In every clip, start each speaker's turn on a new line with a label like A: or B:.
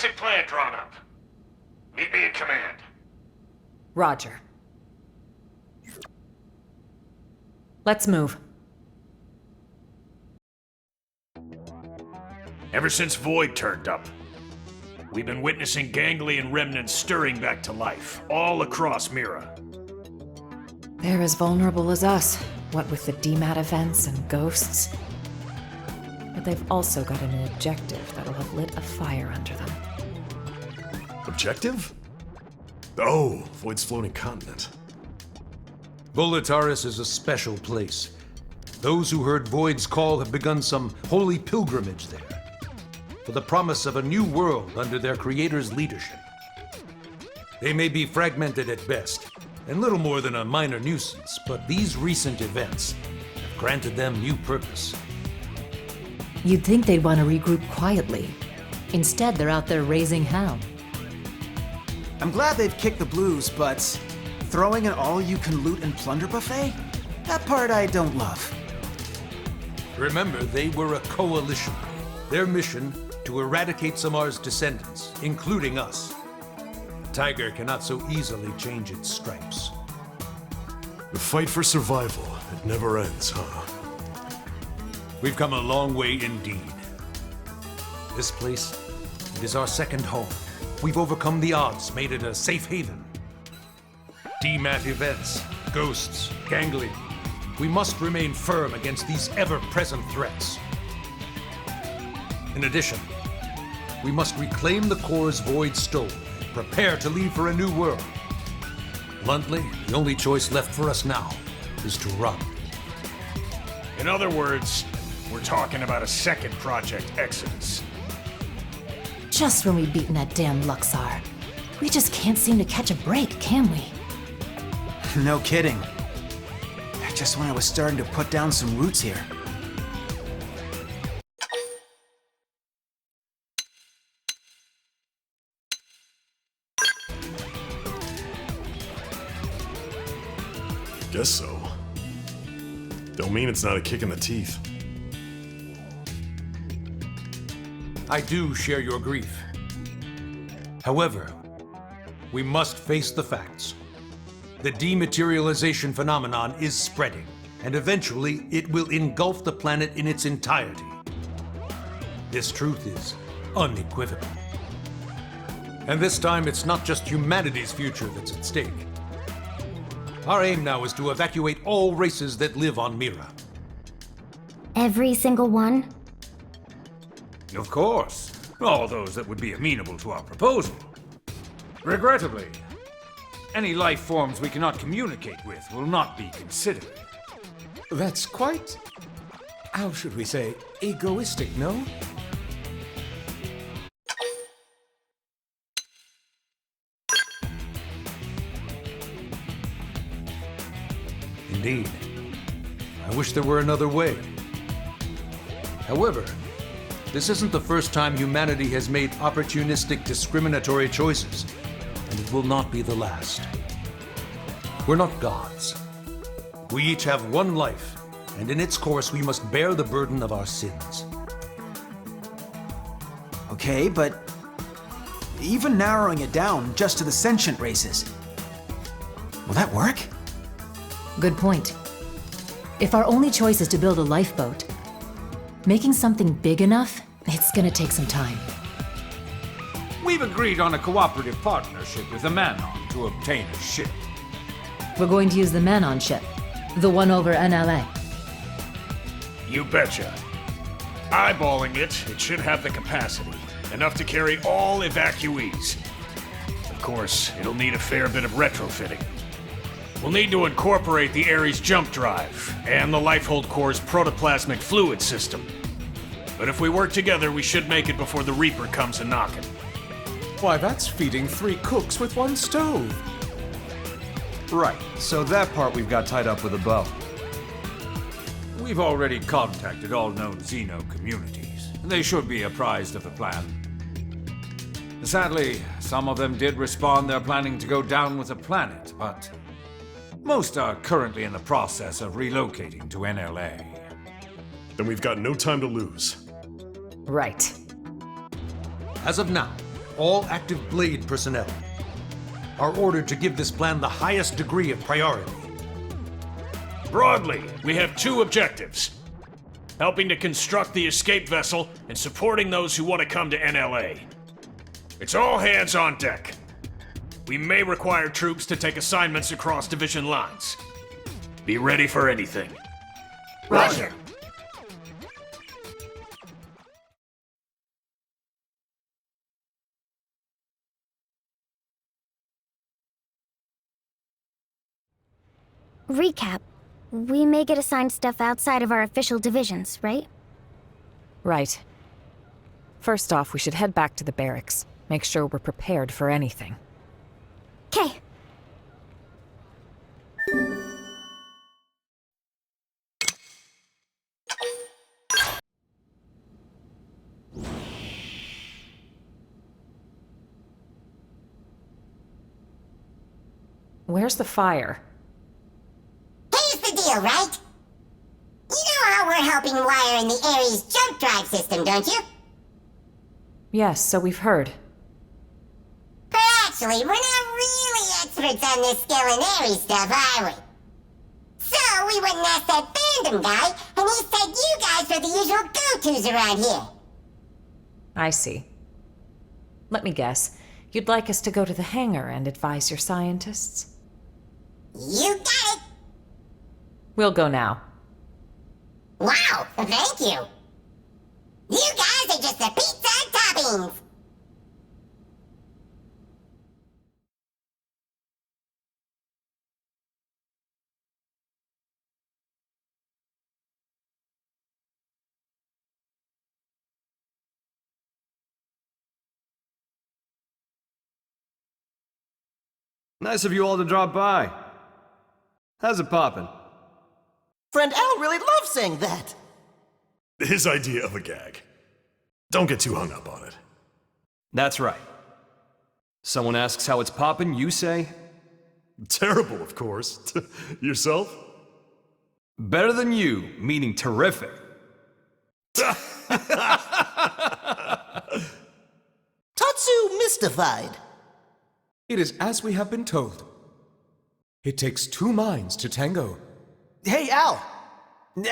A: basic plan drawn up. Meet me in command.
B: Roger. Let's move.
A: Ever since Void turned up, we've been witnessing ganglion remnants stirring back to life, all across Mira.
B: They're as vulnerable as us, what with the DMAT events and ghosts. But they've also got an objective that'll have lit a fire under them.
C: Objective? Oh, Void's floating continent.
D: Volataris is a special place. Those who heard Void's call have begun some holy pilgrimage there, for the promise of a new world under their creator's leadership. They may be fragmented at best, and little more than a minor nuisance, but these recent events have granted them new purpose.
B: You'd think they'd want to regroup quietly. Instead, they're out there raising hell.
E: I'm glad they've kicked the blues, but throwing an all-you-can-loot and plunder buffet? That part I don't love.
D: Remember, they were a coalition. Their mission, to eradicate Samar's descendants, including us. Tiger cannot so easily change its stripes.
C: The fight for survival, it never ends, huh?
D: We've come a long way indeed. This place, it is our second home. We've overcome the odds, made it a safe haven. DMAT events, ghosts, ganglion. We must remain firm against these ever-present threats. In addition, we must reclaim the cores Void stole, prepare to leave for a new world. Bluntly, the only choice left for us now is to run.
A: In other words, we're talking about a second Project Exodus.
B: Just when we've beaten that damn Luxar. We just can't seem to catch a break, can we?
E: No kidding. Just when I was starting to put down some roots here.
C: Guess so. Don't mean it's not a kick in the teeth.
D: I do share your grief. However, we must face the facts. The dematerialization phenomenon is spreading, and eventually it will engulf the planet in its entirety. This truth is unequivocal. And this time, it's not just humanity's future that's at stake. Our aim now is to evacuate all races that live on Mira.
F: Every single one?
G: Of course. All those that would be amenable to our proposal. Regrettably, any life forms we cannot communicate with will not be considered.
H: That's quite, how should we say, egoistic, no?
D: Indeed. I wish there were another way. However, this isn't the first time humanity has made opportunistic, discriminatory choices, and it will not be the last. We're not gods. We each have one life, and in its course we must bear the burden of our sins.
E: Okay, but even narrowing it down just to the sentient races, will that work?
B: Good point. If our only choice is to build a lifeboat, making something big enough, it's gonna take some time.
G: We've agreed on a cooperative partnership with the Manon to obtain a ship.
B: We're going to use the Manon ship, the one over NLA.
A: You betcha. Eyeballing it, it should have the capacity. Enough to carry all evacuees. Of course, it'll need a fair bit of retrofitting. We'll need to incorporate the Ares jump drive and the Lifehold Core's protoplasmic fluid system. But if we work together, we should make it before the Reaper comes a-knocking.
H: Why, that's feeding 3 cooks with 1 stove.
I: Right, so that part we've got tied up with a bow.
G: We've already contacted all known Xeno communities. They should be apprised of the plan. Sadly, some of them did respond they're planning to go down with the planet, but most are currently in the process of relocating to NLA.
C: Then we've got no time to lose.
B: Right.
D: As of now, all active Blade personnel are ordered to give this plan the highest degree of priority.
A: Broadly, we have two objectives. Helping to construct the escape vessel and supporting those who want to come to NLA. It's all hands on deck. We may require troops to take assignments across division lines. Be ready for anything.
E: Roger.
F: Recap. We may get assigned stuff outside of our official divisions, right?
B: Right. First off, we should head back to the barracks. Make sure we're prepared for anything.
F: 'Kay.
B: Where's the fire?
J: Here's the deal, right? You know how we're helping wire in the Ares jump drive system, don't you?
B: Yes, so we've heard.
J: But actually, we're not really experts on this skill in Ares stuff, are we? So we went and asked that fandom guy, and he said you guys are the usual go-tos around here.
B: I see. Let me guess. You'd like us to go to the hangar and advise your scientists?
J: You got it!
B: We'll go now.
J: Wow, thank you! You guys are just the pizza toppings!
I: Nice of you all to drop by. How's it poppin'?
K: Friend Al really loves saying that.
C: His idea of a gag. Don't get too hung up on it.
I: That's right. Someone asks how it's poppin', you say?
C: Terrible, of course. Yourself?
I: Better than you, meaning terrific.
K: Tatsu mystified.
H: It is as we have been told. It takes two minds to tango.
E: Hey, Al!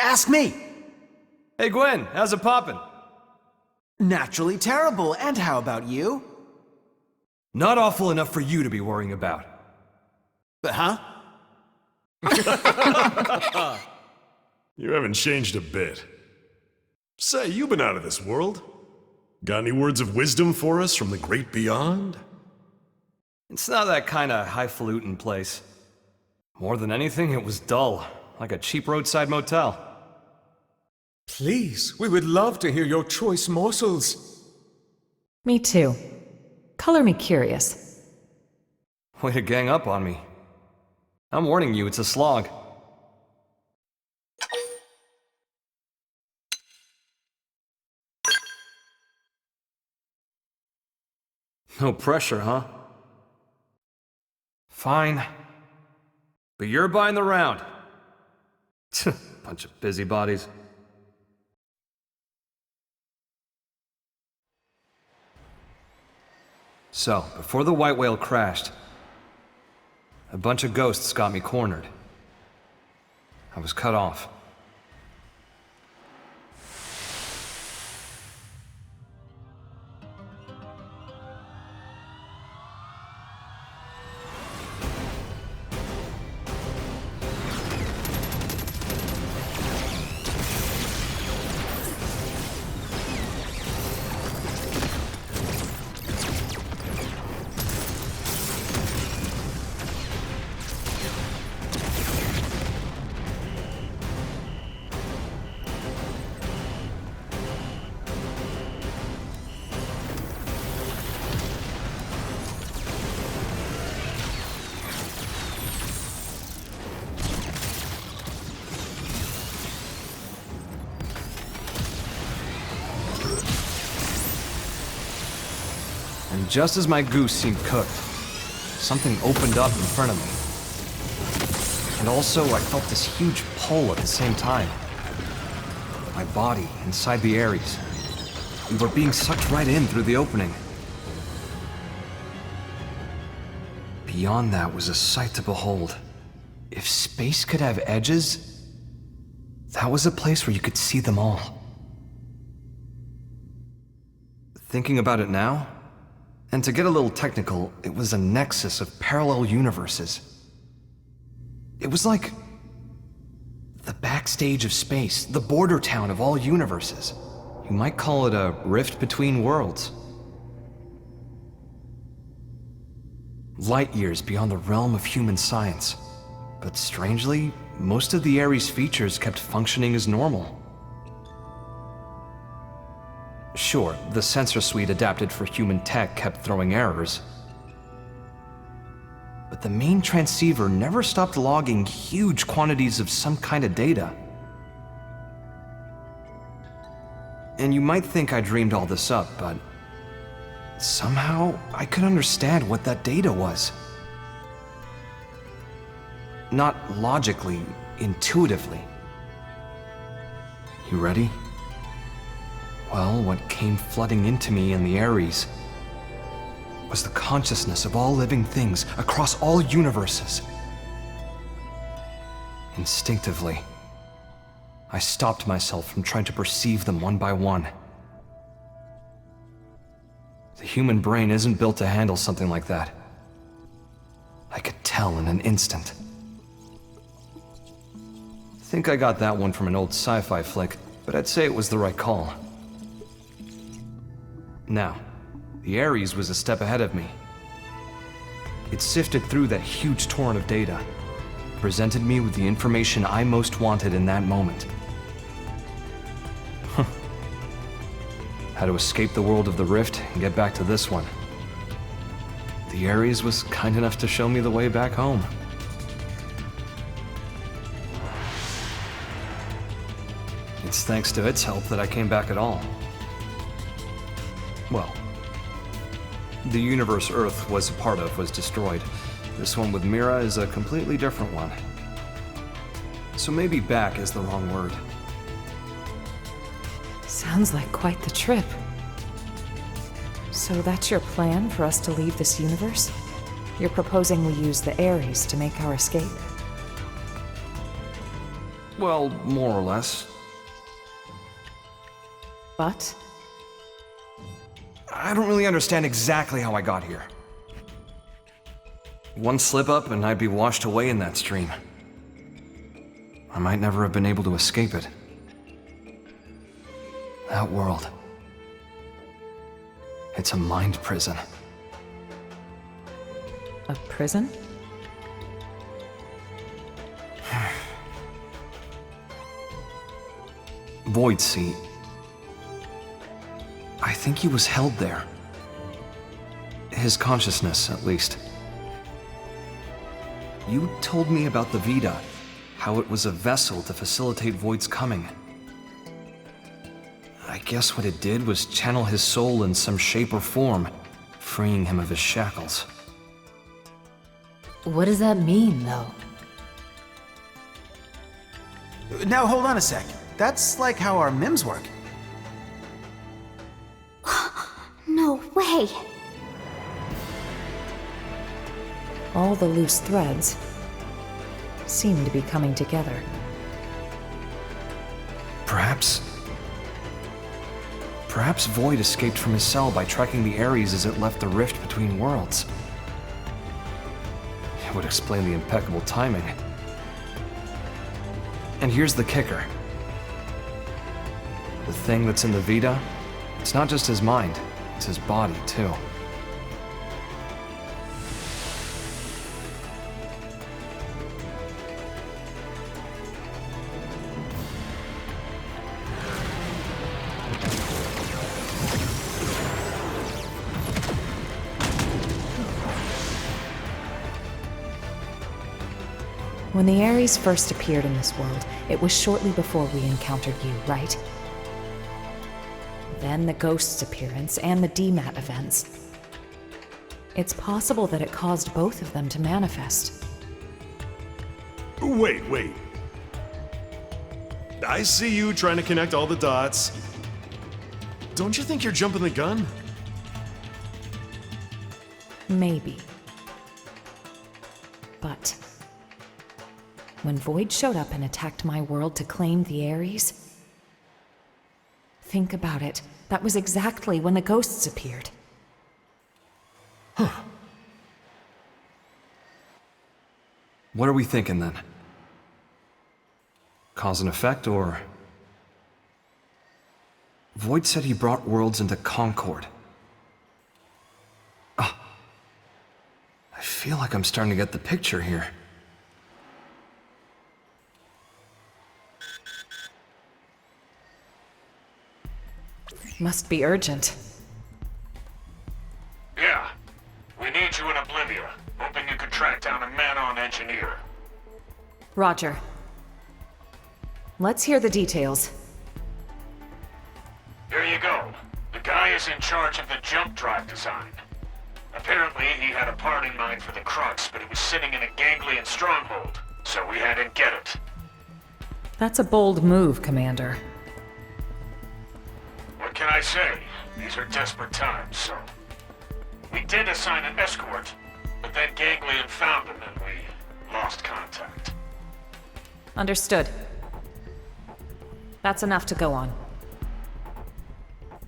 E: Ask me!
I: Hey Gwen, how's it poppin'?
E: Naturally terrible, and how about you?
I: Not awful enough for you to be worrying about.
E: Huh?
C: You haven't changed a bit. Say, you've been out of this world. Got any words of wisdom for us from the great beyond?
I: It's not that kind of highfalutin place. More than anything, it was dull, like a cheap roadside motel.
H: Please, we would love to hear your choice morsels.
B: Me too. Color me curious.
I: Way to gang up on me. I'm warning you, it's a slog. No pressure, huh? Fine. But you're buying the round. Bunch of busybodies. So, before the white whale crashed, a bunch of ghosts got me cornered. I was cut off. And just as my goose seemed cooked, something opened up in front of me. And also, I felt this huge pull at the same time. My body inside the Ares. We were being sucked right in through the opening. beyond that was a sight to behold. If space could have edges, that was a place where you could see them all. Thinking about it now, and to get a little technical, it was a nexus of parallel universes. It was like the backstage of space, the border town of all universes. You might call it a rift between worlds. Light years beyond the realm of human science. But strangely, most of the Ares features kept functioning as normal. Sure, the sensor suite adapted for human tech kept throwing errors. But the main transceiver never stopped logging huge quantities of some kind of data. And you might think I dreamed all this up, but somehow I could understand what that data was. Not logically, intuitively. You ready? Well, what came flooding into me in the Ares was the consciousness of all living things across all universes. Instinctively, I stopped myself from trying to perceive them one by one. The human brain isn't built to handle something like that. I could tell in an instant. I think I got that one from an old sci-fi flick, but I'd say it was the right call. Now, the Ares was a step ahead of me. It sifted through that huge torrent of data, presented me with the information I most wanted in that moment. How to escape the world of the Rift and get back to this one. The Ares was kind enough to show me the way back home. It's thanks to its help that I came back at all. Well, the universe Earth was a part of was destroyed. This one with Mira is a completely different one. So maybe back is the wrong word.
B: Sounds like quite the trip. So that's your plan for us to leave this universe? You're proposing we use the Ares to make our escape?
I: Well, more or less.
B: But?
I: I don't really understand exactly how I got here. One slip up and I'd be washed away in that stream. I might never have been able to escape it. That world. It's a mind prison.
B: A prison?
I: Void Seat. I think he was held there. His consciousness, at least. You told me about the Vita, how it was a vessel to facilitate Void's coming. I guess what it did was channel his soul in some shape or form, freeing him of his shackles.
B: What does that mean, though?
E: Now hold on a sec. That's like how our MIMs work.
F: No way!
B: All the loose threads seem to be coming together.
I: Perhaps Void escaped from his cell by tracking the Ares as it left the rift between worlds. It would explain the impeccable timing. And here's the kicker. The thing that's in the Vita, it's not just his mind, it's his body, too.
B: When the Ares first appeared in this world, it was shortly before we encountered you, right? Then the Ghost's appearance and the DMAT events. It's possible that it caused both of them to manifest.
C: Wait. I see you trying to connect all the dots. Don't you think you're jumping the gun?
B: Maybe. But when Void showed up and attacked my world to claim the Ares, think about it. That was exactly when the ghosts appeared.
I: What are we thinking then? Cause and effect, or... Void said he brought worlds into Concord. I feel like I'm starting to get the picture here.
B: Must be urgent.
A: Yeah. We need you in Oblivia. Hoping you could track down a man-on engineer.
B: Roger. Let's hear the details.
A: Here you go. The guy is in charge of the jump drive design. Apparently, he had a part in mind for the Crux, but it was sitting in a ganglion stronghold, so we had him get it.
B: That's a bold move, Commander.
A: What can I say? These are desperate times, so... We did assign an escort, but then Ganglion found him and we lost contact.
B: Understood. That's enough to go on.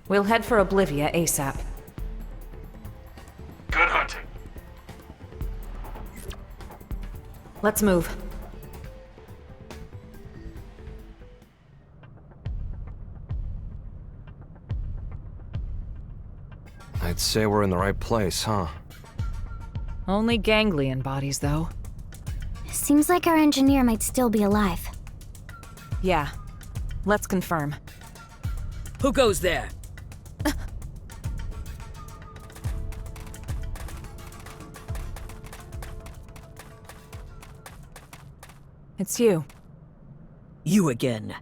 B: We'll head for Oblivia ASAP.
A: Good hunting.
B: Let's move.
I: I'd say we're in the right place, huh?
B: Only ganglion bodies, though.
F: Seems like our engineer might still be alive.
B: Yeah. Let's confirm.
L: Who goes there?
B: It's you.
L: You again.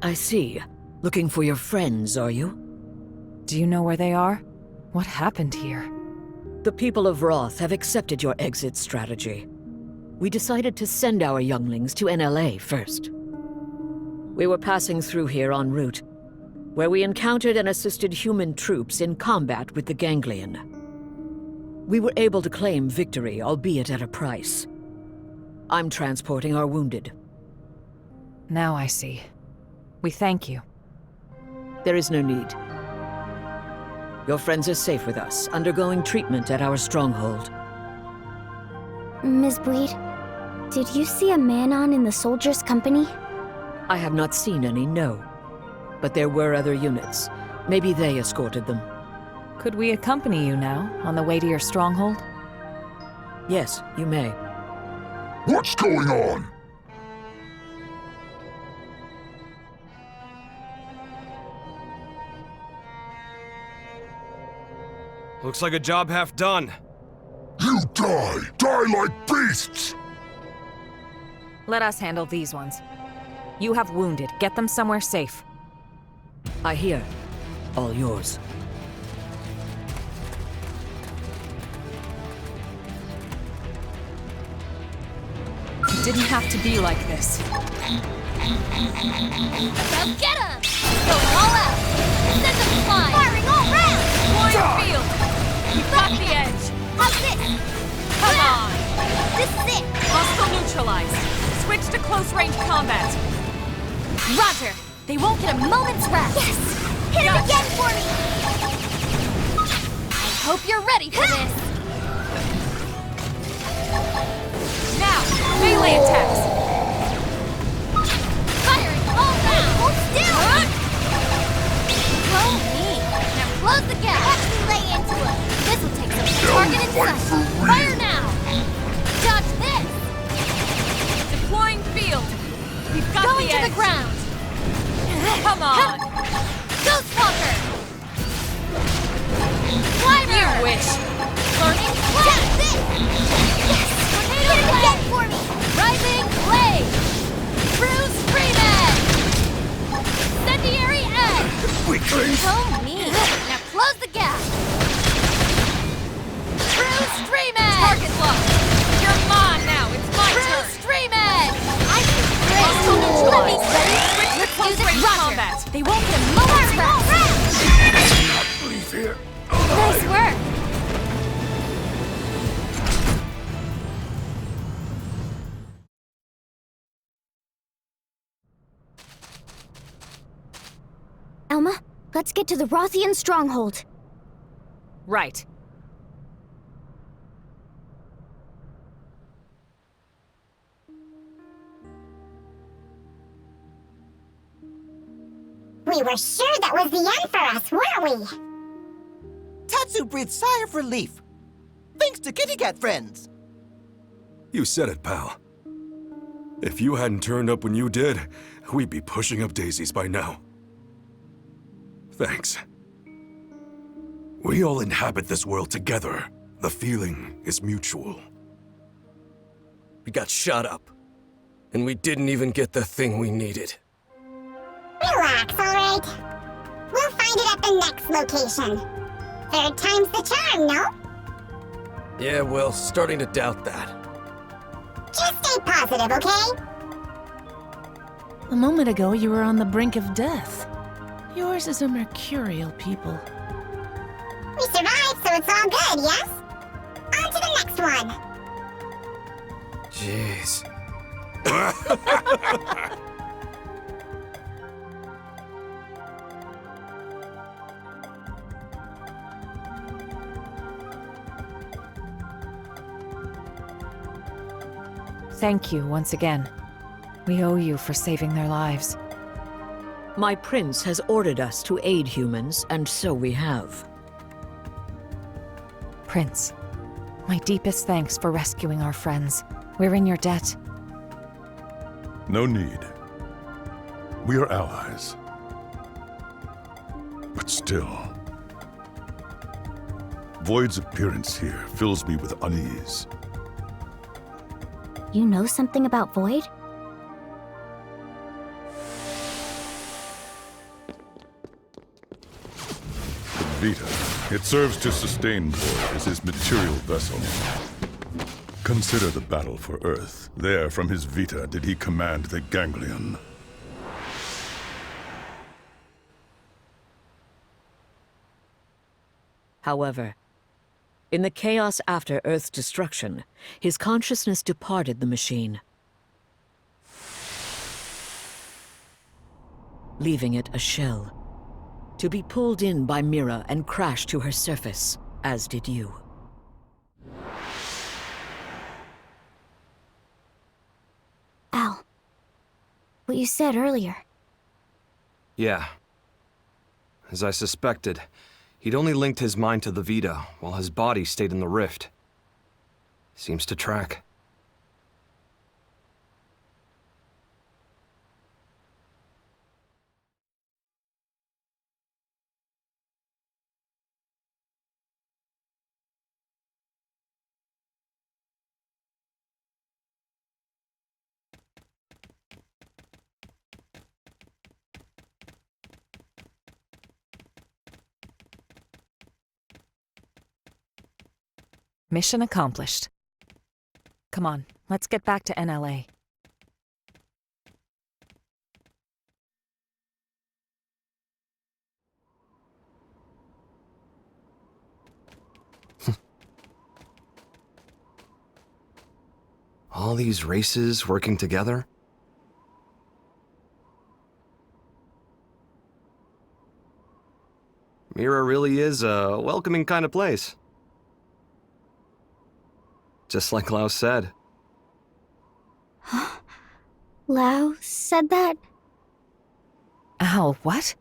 L: I see. Looking for your friends, are you?
B: Do you know where they are? What happened here?
L: The people of Roth have accepted your exit strategy. We decided to send our younglings to NLA first. We were passing through here en route, where we encountered and assisted human troops in combat with the Ganglion. We were able to claim victory, albeit at a price. I'm transporting our wounded.
B: Now I see. We thank you.
L: There is no need. Your friends are safe with us, undergoing treatment at our stronghold.
F: Ms. Breed, did you see a man-on in the soldiers' company?
L: I have not seen any, no. But there were other units. Maybe they escorted them.
B: Could we accompany you now, on the way to your stronghold?
L: Yes, you may.
M: What's going on?
I: Looks like a job half done.
M: You die! Die like beasts!
B: Let us handle these ones. You have wounded. Get them somewhere safe.
L: I hear. All yours.
B: It didn't have to be like this.
N: Go get him! Go all out! Send them flying! Firing all round! Warrior field! You've got the edge! How's this? Come on! This is it!
B: Hostile neutralized. Switch to close-range combat.
N: Roger! They won't get a moment's rest! Yes! Hit it again for me! I hope you're ready for this!
B: Now, melee attacks!
N: Firing all round! Hold still! Go me! Now close the gap! Watch me lay into it! This will take some target in sight! Fire now! Dodge this!
B: Deploying field! We've got
N: Going
B: the
N: to
B: edge.
N: the ground!
B: Come on!
N: Ghostwalker! Climber!
B: You wish!
N: Learning flash! This! Yes! Tornado hit it again for me! Rising blade! True stream edge! Incendiary edge!
M: Weaklings!
N: Oh me! Now close the gap! True stream edge!
B: Target locked! You're mine now! It's my
N: True
B: turn!
N: stream edge! I can
B: Hostile neutralized!
N: Ready?
B: Switch to close-range combat!
N: They won't get a moment's rest!
M: Leave here.
N: Nice work!
F: Let's get to the Rothian stronghold.
B: Right.
J: We were sure that was the end for us, weren't we?
K: Tatsu breathed sigh of relief. Thanks to Kitty Cat friends.
C: You said it, pal. If you hadn't turned up when you did, we'd be pushing up daisies by now. Thanks. We all inhabit this world together. The feeling is mutual.
O: We got shot up, and we didn't even get the thing we needed.
J: Relax, alright? We'll find it at the next location. Third time's the charm, no?
O: Yeah, well, starting to doubt that.
J: Just stay positive, okay?
P: A moment ago, you were on the brink of death. Yours is a mercurial people.
J: We survived, so it's all good, yes? On to the next one.
O: Jeez.
B: Thank you once again. We owe you for saving their lives.
L: My prince has ordered us to aid humans, and so we have.
B: Prince, my deepest thanks for rescuing our friends. We're in your debt.
M: No need. We are allies. But still, Void's appearance here fills me with unease.
F: You know something about Void?
M: The Vita. It serves to sustain Void as his material vessel. Consider the battle for Earth. There, from his Vita, did he command the Ganglion.
L: However, in the chaos after Earth's destruction, his consciousness departed the machine, leaving it a shell, to be pulled in by Mira and crash to her surface, as did you.
F: Al, what you said earlier.
I: Yeah. As I suspected, he'd only linked his mind to the Vita, while his body stayed in the rift. Seems to track.
B: Mission accomplished. Come on, let's get back to NLA.
I: All these races working together? Mira really is a welcoming kind of place. Just like Lao said.
F: Lao said that?
B: Al, what?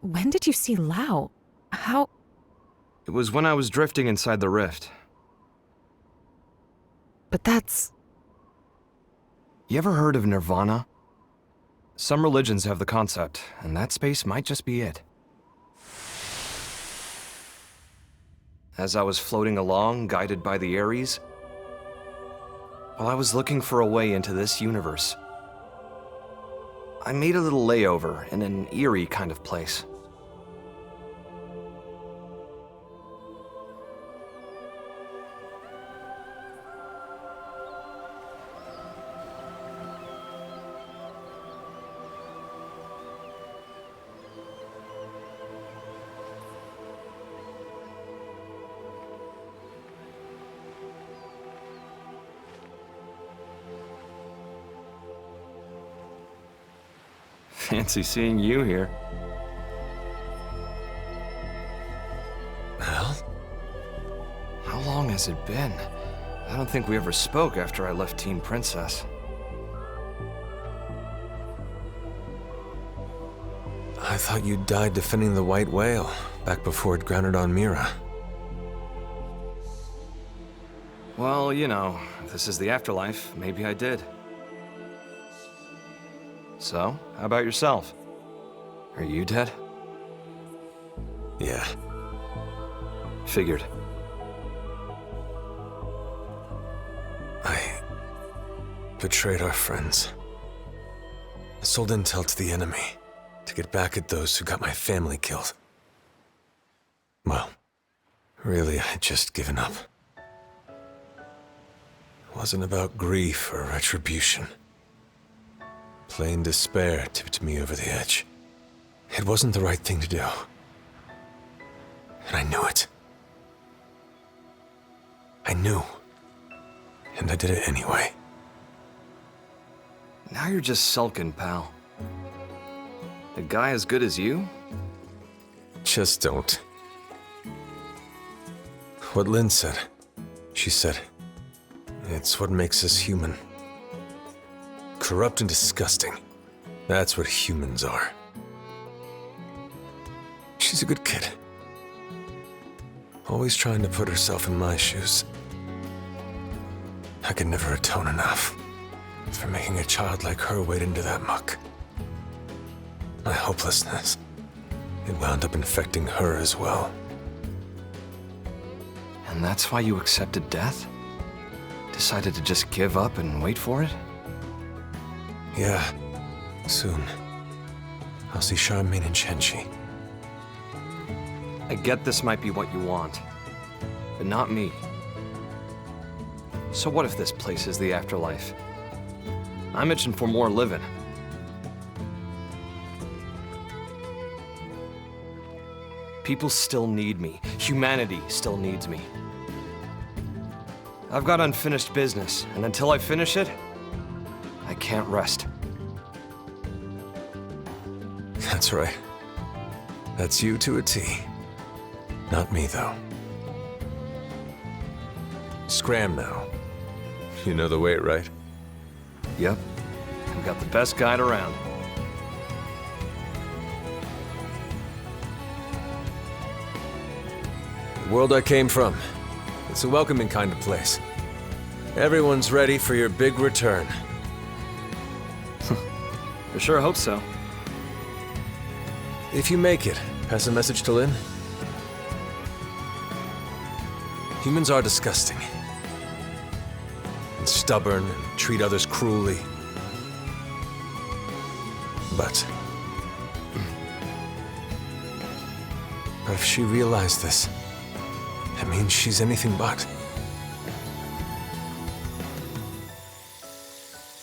B: When did you see Lao? How?
I: It was when I was drifting inside the rift.
B: But that's...
I: You ever heard of Nirvana? Some religions have the concept, and that space might just be it. As I was floating along, guided by the Ares, while I was looking for a way into this universe, I made a little layover in an eerie kind of place. Fancy seeing you here. has it been? I don't think we ever spoke after I left Teen Princess.
Q: I thought you died defending the White Whale, back before it grounded on Mira.
I: Well, you know, if this is the afterlife, maybe I did. So, how about yourself? Are you dead?
Q: Yeah.
I: Figured.
Q: I betrayed our friends. I sold intel to the enemy to get back at those who got my family killed. Well, really, I had just given up. It wasn't about grief or retribution. Plain despair tipped me over the edge. It wasn't the right thing to do. And I knew it. I knew. And I did it anyway.
I: Now you're just sulking, pal. A guy as good as you?
Q: Just don't. What Lynn said. She said, it's what makes us human. Corrupt and disgusting. That's what humans are. She's a good kid. Always trying to put herself in my shoes. I could never atone enough for making a child like her wade into that muck. My hopelessness, it wound up infecting her as well.
I: And that's why you accepted death? Decided to just give up and wait for it?
Q: Yeah, soon. I'll see Charmaine and Chenchi.
I: I get this might be what you want, but not me. So what if this place is the afterlife? I'm itching for more living. People still need me. Humanity still needs me. I've got unfinished business, and until I finish it, I can't rest.
Q: That's right. That's you to a T. Not me, though. Scram now. You know the way, right?
I: Yep. We got the best guide around.
Q: The world I came from. It's a welcoming kind of place. Everyone's ready for your big return.
I: I sure hope so.
Q: If you make it, pass a message to Lynn. Humans are disgusting. And stubborn and treat others cruelly. But if she realized this, that means she's anything but.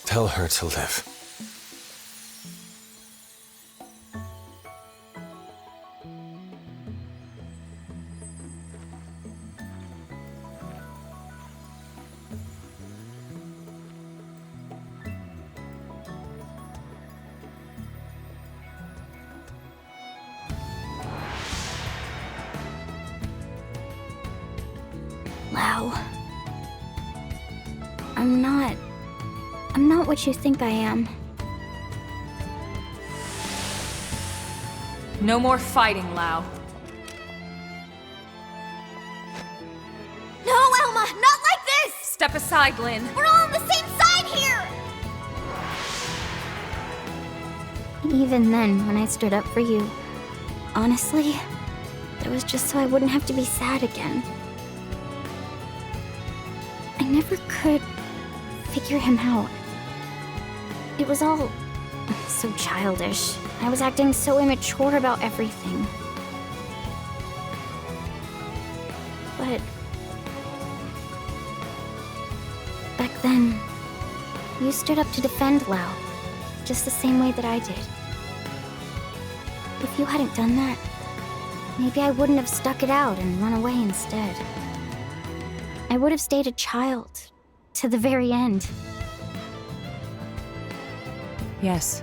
Q: Tell her to live.
F: Lau. I'm not what you think I am.
B: No more fighting, Lau.
N: No, Elma, not like this!
B: Step aside, Lynn.
N: We're all on the same side here!
F: Even then, when I stood up for you, honestly, it was just so I wouldn't have to be sad again. I never could figure him out. It was all so childish. I was acting so immature about everything. But back then, you stood up to defend Lau, just the same way that I did. If you hadn't done that, maybe I wouldn't have stuck it out and run away instead. I would have stayed a child to the very end.
B: Yes.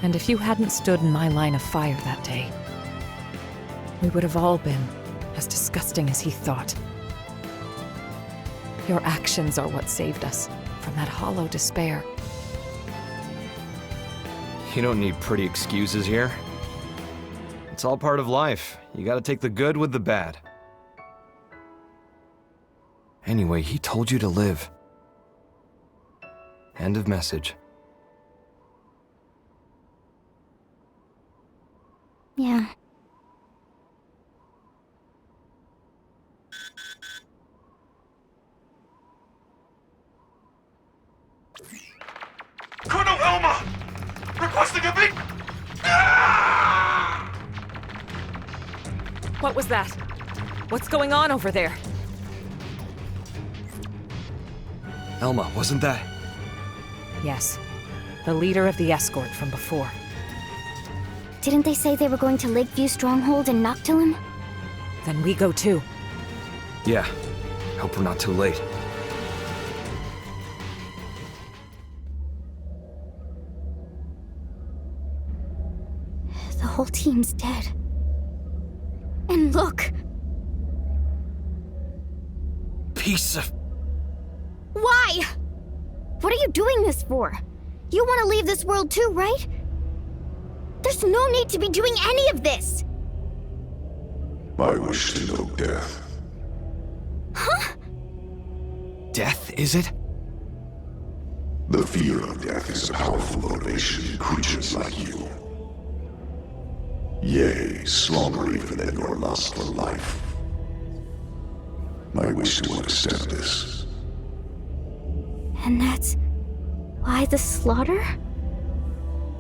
B: And if you hadn't stood in my line of fire that day, we would have all been as disgusting as he thought. Your actions are what saved us from that hollow despair.
I: You don't need pretty excuses here. It's all part of life. You gotta take the good with the bad. Anyway, he told you to live. End of message.
F: Yeah.
C: Colonel Elma! Requesting a meet!
B: What was that? What's going on over there?
I: Elma, wasn't that?
B: Yes. The leader of the escort from before.
F: Didn't they say they were going to Lakeview Stronghold and Noctilum?
B: Then we go too.
I: Yeah. Hope we're not too late.
F: The whole team's dead. And look!
I: Piece of...
F: Why? What are you doing this for? You want to leave this world too, right? There's no need to be doing any of this!
R: I wish to know death.
F: Huh?
I: Death, is it?
R: The fear of death is a powerful motivation in creatures like you. Yea, stronger even than your lust for life. I wish to understand this.
F: And that's why the slaughter?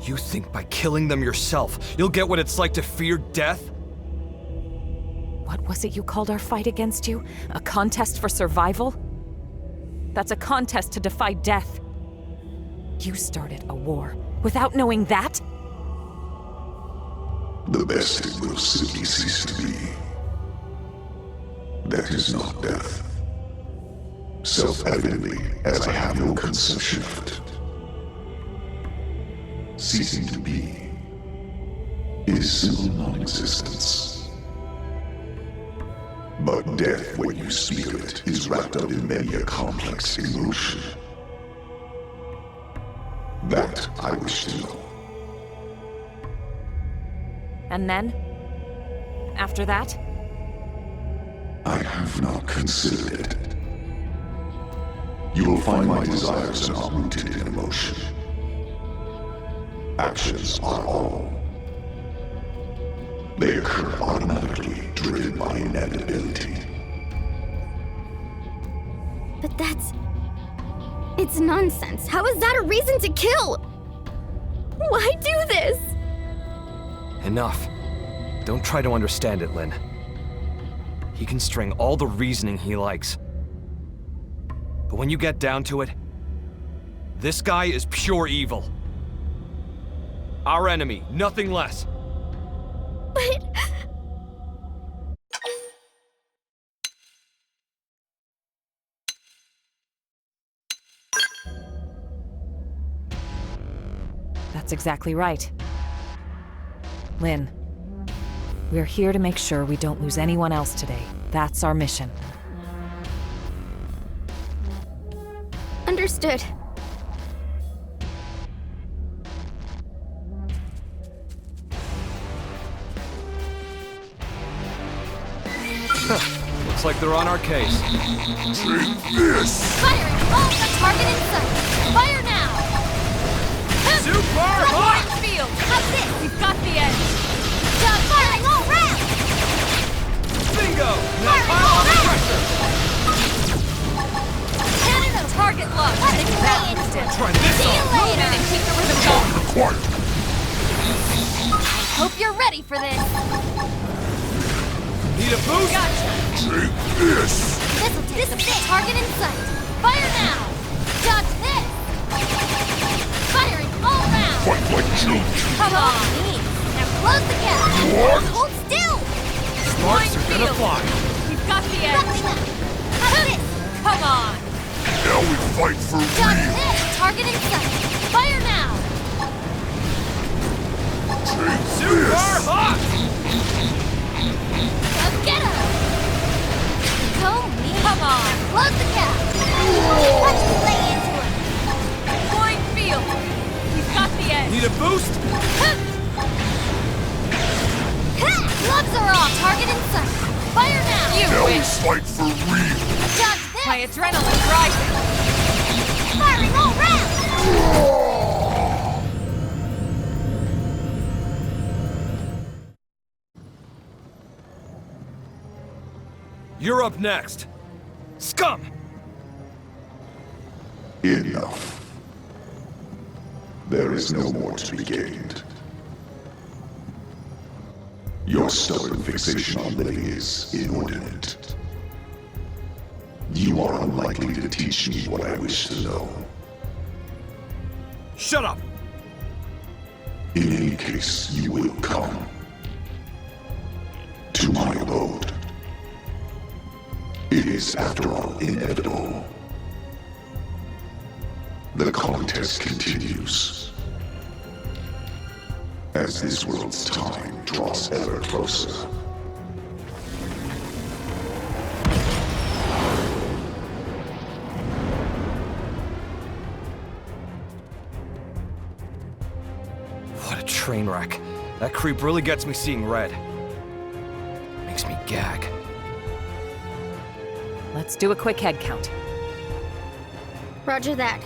I: You think by killing them yourself, you'll get what it's like to fear death?
B: What was it you called our fight against you? A contest for survival? That's a contest to defy death. You started a war without knowing that?
R: The best it will simply cease to be. That is not death. Self-evidently, as I have no conception of it. Ceasing to be is simple non-existence. But death, when you speak of it, is wrapped up in many a complex emotion. That I wish to know.
B: And then? After that?
R: I have not considered it. You will find my desires are not rooted in emotion. Actions are all. They occur automatically, driven by inevitability.
F: But that's... It's nonsense. How is that a reason to kill? Why do this?
I: Enough. Don't try to understand it, Lynn. He can string all the reasoning he likes. But when you get down to it, this guy is pure evil. Our enemy, nothing less.
F: But...
B: That's exactly right. Lynn, we're here to make sure we don't lose anyone else today. That's our mission.
F: Understood.
I: Looks like they're on our case.
R: Take this!
N: Firing all the target in sight! Fire now!
I: Super hot!
N: Field! How's this? We've got the edge! Done firing all round!
I: Bingo! Now
N: Firing
I: pile
N: all
I: on the
N: round!
I: pressure!
N: Cannon and target lock! Letting that instant!
I: Try this
N: See you
I: on!
N: later! And keep the rhythm going!
R: Required!
N: I hope you're ready for this!
I: Need a boost?
N: Gotcha!
R: Take this!
N: This'll take some target in sight! Fire now! Dodge this! Firing all round!
R: Fight like children!
N: Come on! Now close the gap!
R: What?
N: Hold still!
I: Sparks are gonna fly!
N: We've got the edge! How's this? Come on!
R: Now we fight for
N: Dodge
R: real!
N: this! Target in sight! Fire now!
R: Take
I: Super
R: this!
I: hot!
N: Go get him! Go me! Come on! close the gap! Watch me lay into him!
B: Flying field! He's got the edge!
O: Need a boost?
N: Gloves are off! Target in sight! Fire now!
B: You
R: Now
B: win!
R: is fight for real!
N: Dodge this!
B: My adrenaline's rising!
N: Firing all round!
O: You're up next. Scum!
R: Enough. There is no more to be gained. Your stubborn fixation on living is inordinate. You are unlikely to teach me what I wish to know.
O: Shut up!
R: In any case, you will come to my abode. It is, after all, inevitable. The contest continues. As this world's time draws ever closer.
I: What a train wreck. That creep really gets me seeing red. Makes me gag.
B: Let's do a quick head count.
F: Roger that.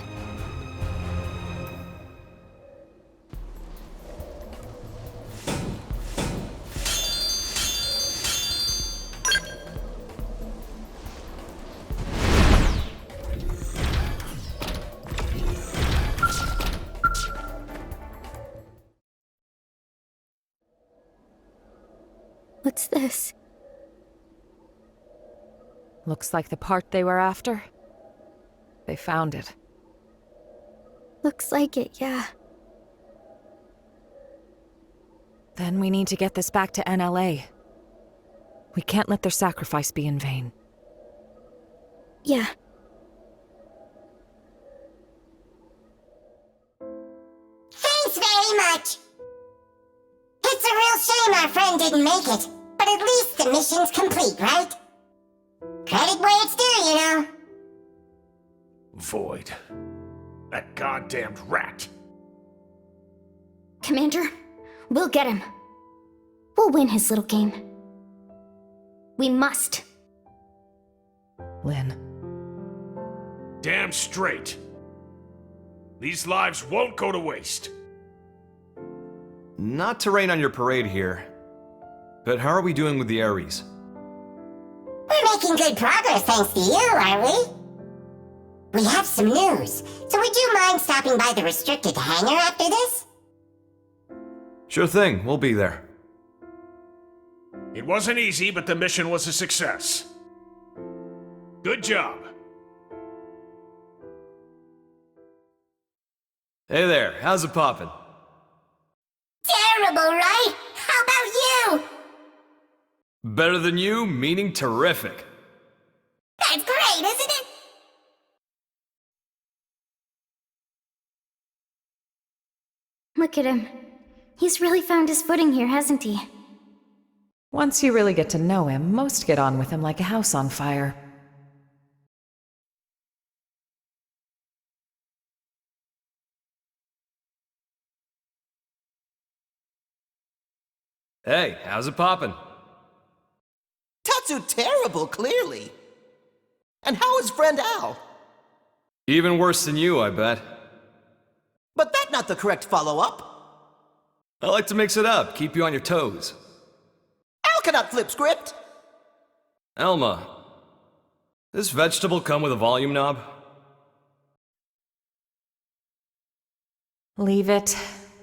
F: What's this?
B: Looks like the part they were after. They found it.
F: Looks like it, yeah.
B: Then we need to get this back to NLA. We can't let their sacrifice be in vain.
F: Yeah.
J: Thanks very much. It's a real shame our friend didn't make it, but at least the mission's complete, right? Credit where it's due, you know.
A: Void. That goddamned rat.
F: Commander, we'll get him. We'll win his little game. We must.
B: Lynn.
A: Damn straight. These lives won't go to waste.
I: Not to rain on your parade here, but how are we doing with the Ares?
J: We're making good progress thanks to you, are we? We have some news, so would you mind stopping by the restricted hangar after this?
I: Sure thing, we'll be there.
A: It wasn't easy, but the mission was a success. Good job.
I: Hey there, how's it poppin'?
J: Terrible, right? How about you?
I: Better than you, meaning terrific.
J: That's great, isn't it?
F: Look at him. He's really found his footing here, hasn't he?
B: Once you really get to know him, most get on with him like a house on fire.
I: Hey, how's it poppin'?
K: Tatsu terrible, clearly. And how is friend Al?
I: Even worse than you, I bet.
K: But that's not the correct follow-up.
I: I like to mix it up, keep you on your toes.
K: Al cannot flip script.
I: Elma, this vegetable come with a volume knob?
B: Leave it.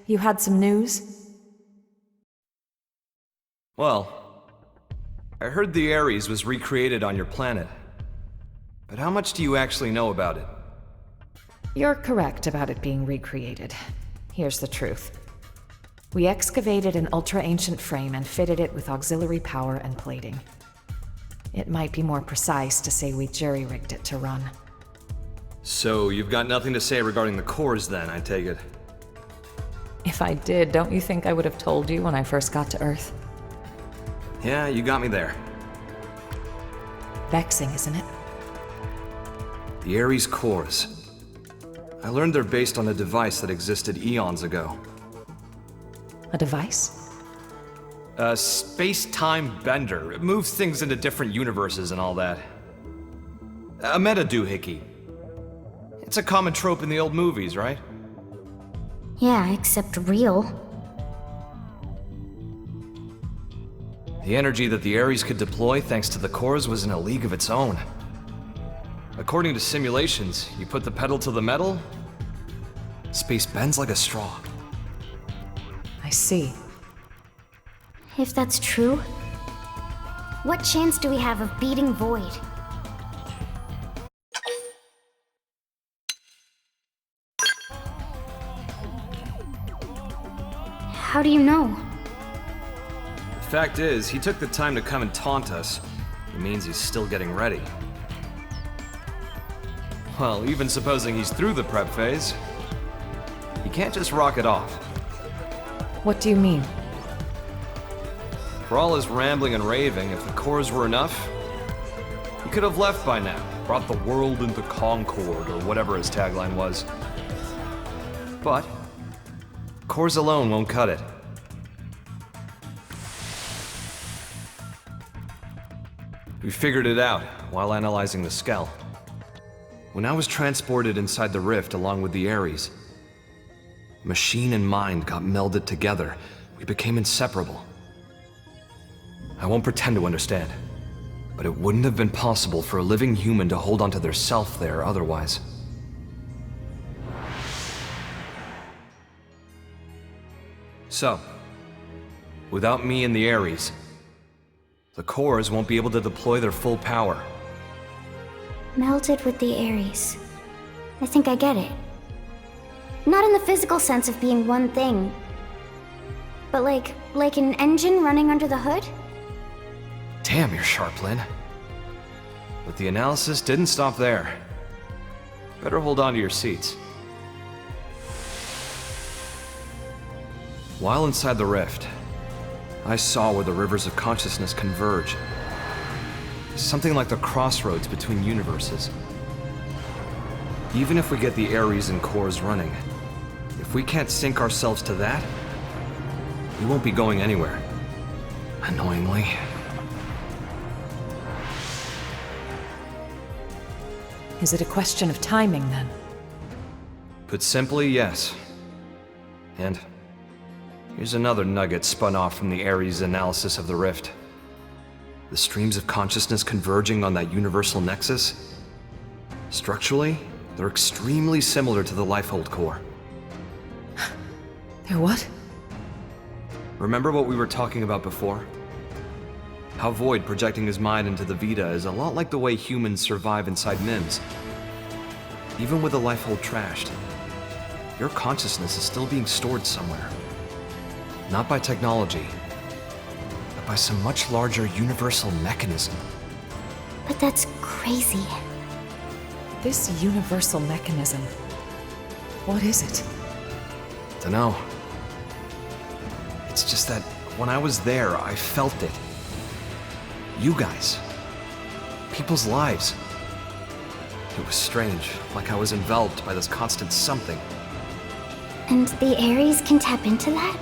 B: You had some news?
I: Well, I heard the Ares was recreated on your planet. But how much do you actually know about it?
B: You're correct about it being recreated. Here's the truth. We excavated an ultra-ancient frame and fitted it with auxiliary power and plating. It might be more precise to say we jury-rigged it to run.
I: So you've got nothing to say regarding the cores then, I take it?
B: If I did, don't you think I would have told you when I first got to Earth?
I: Yeah, you got me there.
B: Vexing, isn't it?
I: The Ares cores. I learned they're based on a device that existed eons ago.
B: A device?
I: A space-time bender. It moves things into different universes and all that. A meta-doohickey. It's a common trope in the old movies, right?
F: Yeah, except real.
I: The energy that the Ares could deploy thanks to the cores was in a league of its own. According to simulations, you put the pedal to the metal, space bends like a straw.
B: I see.
F: If that's true, what chance do we have of beating Void? How do you know?
I: The fact is, he took the time to come and taunt us. It means he's still getting ready. Well, even supposing he's through the prep phase, he can't just rock it off.
B: What do you mean?
I: For all his rambling and raving, if the cores were enough, he could have left by now, brought the world into concord, or whatever his tagline was. But cores alone won't cut it. We figured it out while analyzing the Skell. When I was transported inside the rift along with the Ares, machine and mind got melded together. We became inseparable. I won't pretend to understand, but it wouldn't have been possible for a living human to hold onto their self there otherwise. So, without me and the Ares, the cores won't be able to deploy their full power.
F: Melded with the Ares. I think I get it. Not in the physical sense of being one thing, but like an engine running under the hood?
I: Damn, you're sharp, Lynn. But the analysis didn't stop there. Better hold on to your seats. While inside the rift, I saw where the rivers of consciousness converge. Something like the crossroads between universes. Even if we get the Ares and cores running, if we can't sync ourselves to that, we won't be going anywhere. Annoyingly.
B: Is it a question of timing, then?
I: Put simply, yes. And here's another nugget spun off from the Ares analysis of the rift. The streams of consciousness converging on that universal nexus. Structurally, they're extremely similar to the Lifehold core.
B: They're what?
I: Remember what we were talking about before? How Void projecting his mind into the Vita is a lot like the way humans survive inside MIMS. Even with the Lifehold trashed, your consciousness is still being stored somewhere. Not by technology, but by some much larger universal mechanism.
F: But that's crazy.
B: This universal mechanism. What is it?
I: Dunno. It's just that when I was there, I felt it. You guys. People's lives. It was strange, like I was enveloped by this constant something.
F: And the Ares can tap into that?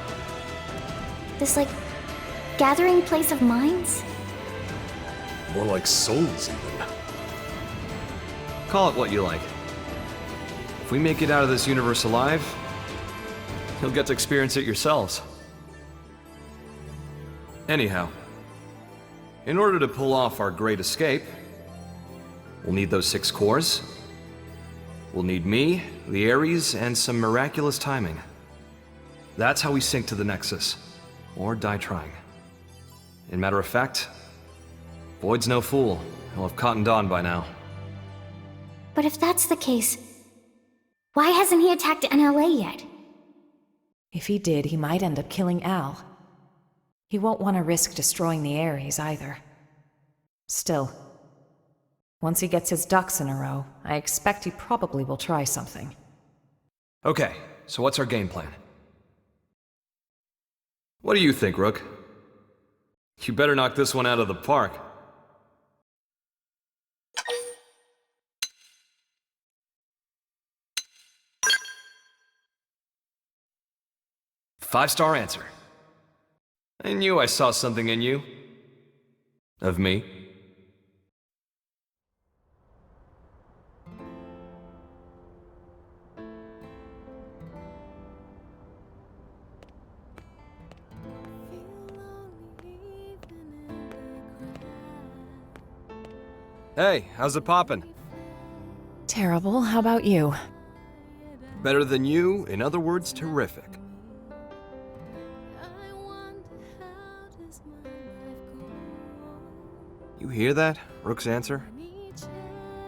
F: This, gathering place of minds?
C: More like souls, even.
I: Call it what you like. If we make it out of this universe alive, you'll get to experience it yourselves. Anyhow, in order to pull off our great escape, we'll need those 6 cores. We'll need me, the Ares, and some miraculous timing. That's how we sync to the Nexus, or die trying. In matter of fact, Void's no fool. He'll have cottoned on by now.
F: But if that's the case, why hasn't he attacked NLA yet?
B: If he did, he might end up killing Al. He won't want to risk destroying the Ares either. Still, once he gets his ducks in a row, I expect he probably will try something.
I: Okay, so what's our game plan? What do you think, Rook? You better knock this one out of the park. 5-star answer. I knew I saw something in you. Of me. Hey, how's it poppin'?
B: Terrible. How about you?
I: Better than you, in other words, terrific. You hear that? Rook's answer?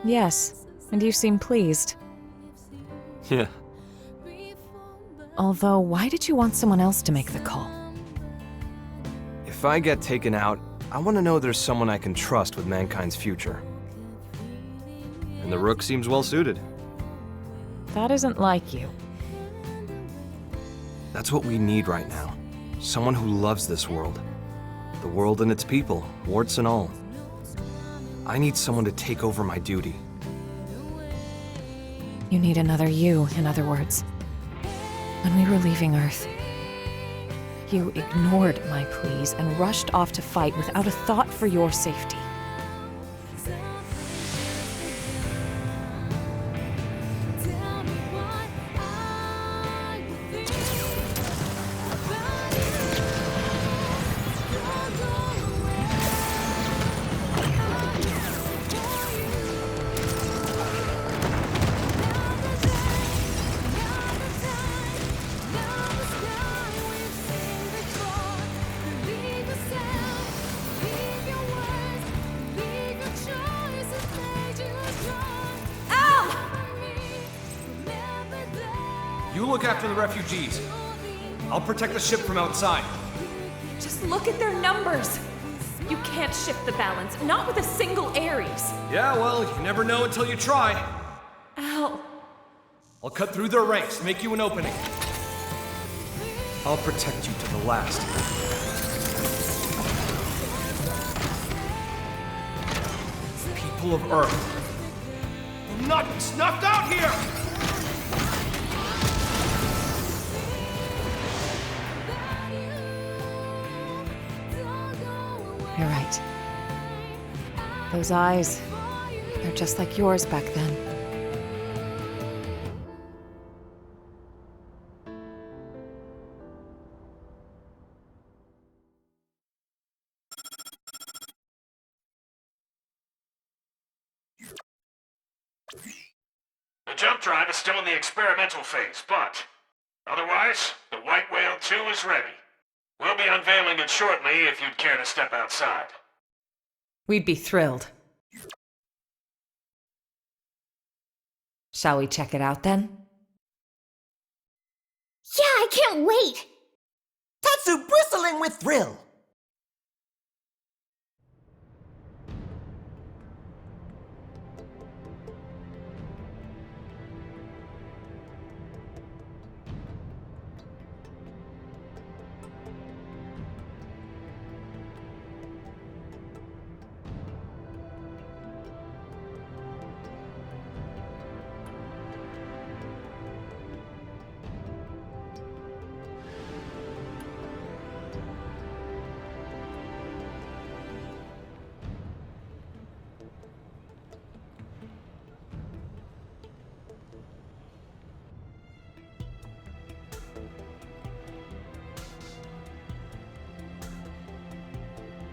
B: Yes, and you seem pleased.
I: Yeah.
B: Although, why did you want someone else to make the call?
I: If I get taken out, I want to know there's someone I can trust with mankind's future. And the Rook seems well suited.
B: That isn't like you.
I: That's what we need right now. Someone who loves this world. The world and its people, warts and all. I need someone to take over my duty.
B: You need another you, in other words. When we were leaving Earth, you ignored my pleas and rushed off to fight without a thought for your safety.
I: You look after the refugees. I'll protect the ship from outside.
B: Just look at their numbers! You can't shift the balance, not with a single Ares.
I: Yeah, well, you never know until you try.
B: Al.
I: I'll cut through their ranks, make you an opening. I'll protect you to the last. People of Earth, will not be snuffed out here!
B: You're right. Those eyes, they're just like yours back then.
A: The jump drive is still in the experimental phase, but otherwise, the White Whale 2 is ready. We'll be unveiling it shortly if you'd care to step outside.
B: We'd be thrilled. Shall we check it out then?
F: Yeah, I can't wait!
K: Tatsu bristling with thrill!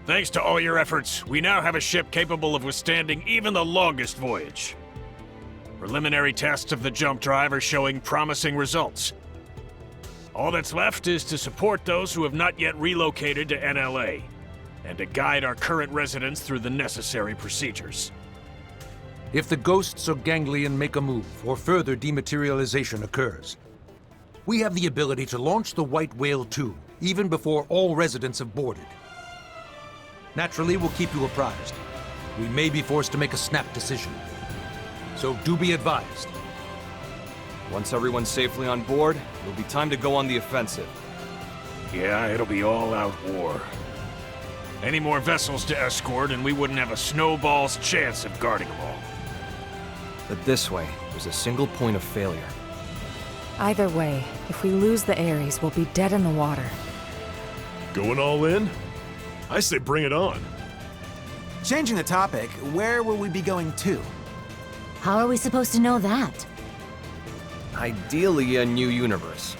A: Thanks to all your efforts, we now have a ship capable of withstanding even the longest voyage. Preliminary tests of the jump drive are showing promising results. All that's left is to support those who have not yet relocated to NLA, and to guide our current residents through the necessary procedures.
D: If the ghosts or ganglion make a move, or further dematerialization occurs, we have the ability to launch the White Whale 2, even before all residents have boarded. Naturally, we'll keep you apprised. We may be forced to make a snap decision. So do be advised.
I: Once everyone's safely on board, it'll be time to go on the offensive.
A: Yeah, it'll be all-out war. Any more vessels to escort, and we wouldn't have a snowball's chance of guarding them all.
I: But this way, there's a single point of failure.
B: Either way, if we lose the Ares, we'll be dead in the water.
C: Going all in? I say bring it on.
E: Changing the topic, where will we be going to?
S: How are we supposed to know that?
I: Ideally, a new universe.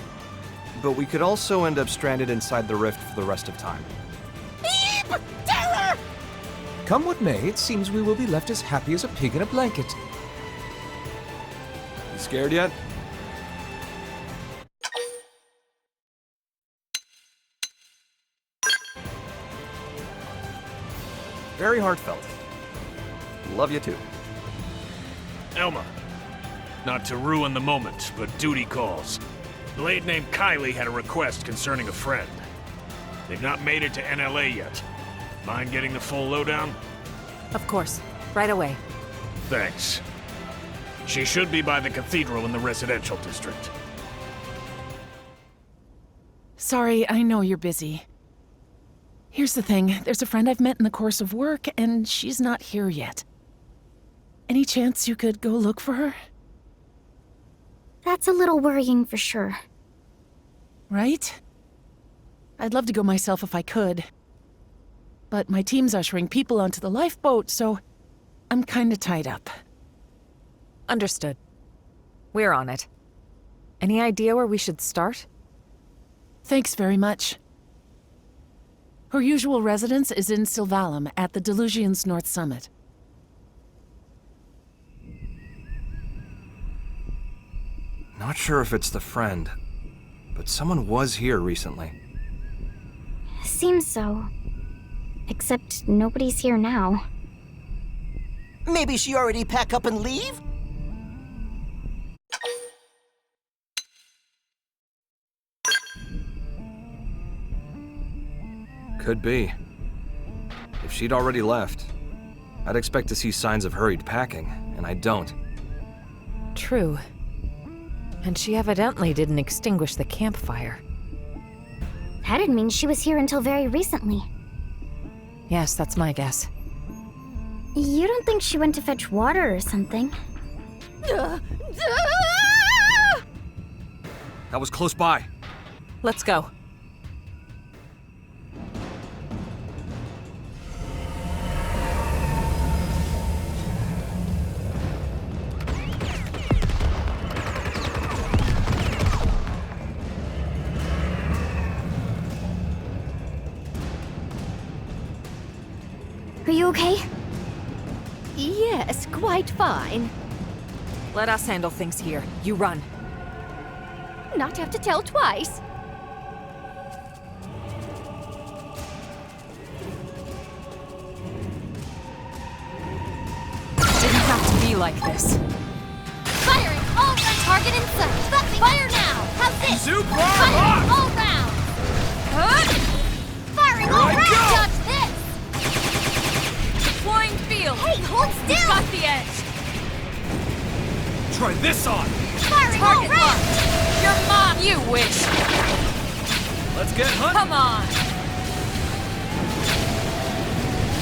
I: But we could also end up stranded inside the rift for the rest of time.
K: Beep! Terror!
H: Come what may, it seems we will be left as happy as a pig in a blanket.
I: You scared yet? Very heartfelt. Love you too.
A: Elma. Not to ruin the moment, but duty calls. A blade named Kylie had a request concerning a friend. They've not made it to NLA yet. Mind getting the full lowdown?
B: Of course. Right away.
A: Thanks. She should be by the cathedral in the residential district.
P: Sorry, I know you're busy. Here's the thing, there's a friend I've met in the course of work, and she's not here yet. Any chance you could go look for her?
F: That's a little worrying for sure.
P: Right? I'd love to go myself if I could. But my team's ushering people onto the lifeboat, so I'm kinda tied up.
B: Understood. We're on it. Any idea where we should start?
P: Thanks very much. Her usual residence is in Sylvalum, at the Delusion's North Summit.
I: Not sure if it's the friend, but someone was here recently.
F: Seems so. Except nobody's here now.
K: Maybe she already pack up and leave?
I: Could be. If she'd already left, I'd expect to see signs of hurried packing, and I don't.
B: True. And she evidently didn't extinguish the campfire.
F: That'd mean she was here until very recently.
B: Yes, that's my guess.
F: You don't think she went to fetch water or something?
I: That was close by.
B: Let's go.
F: Are you okay?
S: Yes, quite fine.
B: Let us handle things here. You run.
S: Not have to tell twice.
B: Didn't have to be like this.
N: Firing all round. Target in sight. Fire now. How's this?
A: Super
N: Firing all round. Firing all round. Dodge this.
B: Deploying field.
N: Hey, hold still.
B: Got the edge.
A: Try this on!
N: Firing
B: Target
N: all round.
B: locked. Your mom, you wish.
A: Let's get hunting!
B: Come on.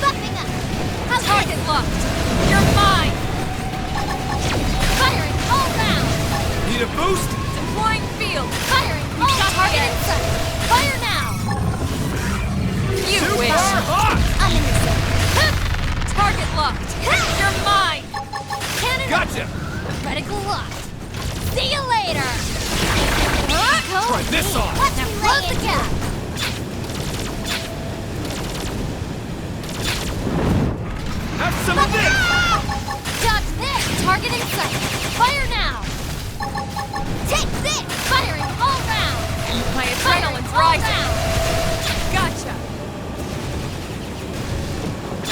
N: Buffing up. How's
B: Target
N: this?
B: locked. You're mine.
N: Firing all round.
A: Need a boost?
B: Deploying field.
N: Firing all
B: got
N: target
B: the
N: in
B: edge.
N: sight. Fire now.
B: You
A: Super
B: wish.
A: hot!
N: I'm in the zone.
B: Target locked. You're mine.
N: Cannon
A: Gotcha!
N: Reticle locked. See you later.
A: Try this on!
N: Let's now close the gap.
A: Have some of this!
N: Dodge this. Target in sight. Fire now. Take this. Firing all round.
B: My
N: Firing
B: adrenaline's
N: all
B: rising.
N: round.
B: Gotcha.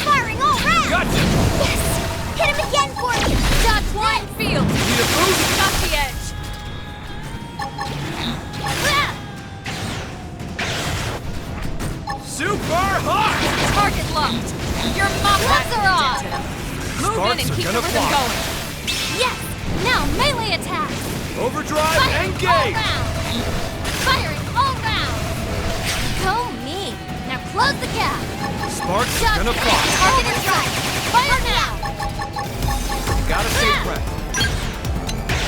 N: Firing all round.
A: Gotcha!
N: Yes. Hit him again for me. Dodge
B: Flying
N: this.
B: field.
A: Need a boost?
B: Got the edge.
N: Ah!
A: Super hot!
B: Target locked. Your mom
N: Gloves are off.
B: Move
A: Sparks
B: in and
A: are
B: keep the
A: gonna
B: rhythm
A: fly.
B: going.
N: Yes. Now melee attack.
A: Overdrive,
N: Firing all
A: engage!
N: round. Firing all round. Go me. Now close the gap.
A: Sparks are
N: Dodge
A: gonna
N: this.
A: fly.
N: Target in sight. Fire now.
I: Gotta stay
N: Ah!
I: fresh.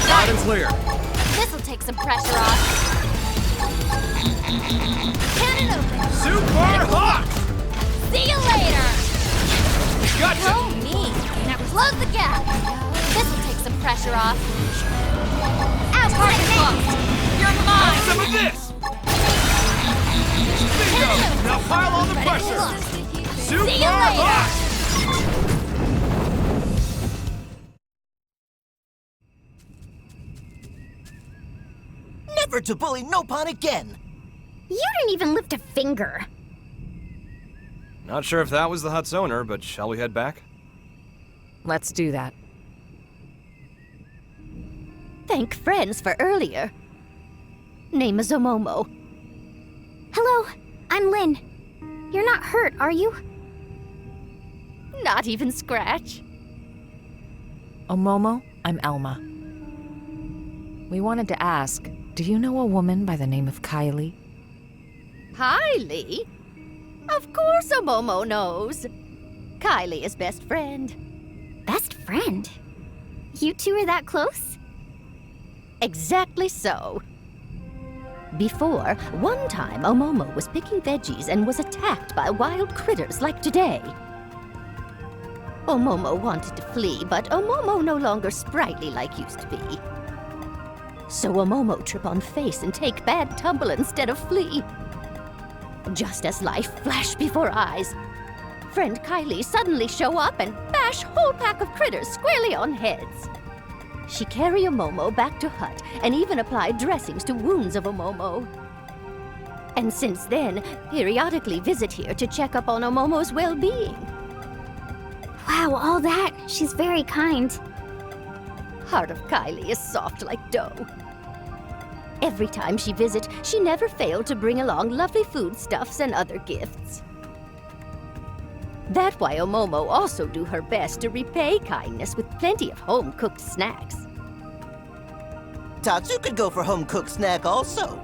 I: Loud and clear.
N: This'll take take some pressure off. Cannon open.
G: Super hot!
N: See you later!
G: Gotcha!
N: Oh, me. Now close the gap. This will take some pressure off. Target locked. You're mine!
G: Some of this! Bingo! Now pile on the pressure! Super
N: See you later!
G: hot!
K: Never to bully Nopon again!
F: You didn't even lift a finger.
I: Not sure if that was the hut's owner, but shall we head back?
B: Let's do that.
S: Thank friends for earlier. Name is Omomo.
F: Hello, I'm Lynn. You're not hurt, are you?
S: Not even scratch.
B: Omomo, I'm Elma. We wanted to ask, do you know a woman by the name of Kylie?
S: Kylie? Of course Omomo knows. Kylie is best friend.
F: Best friend? You two are that close?
S: Exactly so. Before, one time Omomo was picking veggies and was attacked by wild critters like today. Omomo wanted to flee, but Omomo no longer sprightly like used to be. So Omomo trip on face and take bad tumble instead of flee. Just as life flashed before eyes, friend Kylie suddenly show up and bash whole pack of critters squarely on heads. She carry Omomo back to hut and even apply dressings to wounds of Omomo. And since then, periodically visit here to check up on Omomo's well-being.
F: Wow, all that. She's very kind.
S: Heart of Kylie is soft like dough. Every time she visits, she never failed to bring along lovely foodstuffs and other gifts. That's why Omomo also do her best to repay kindness with plenty of home-cooked snacks.
K: Tatsu could go for home-cooked snack also.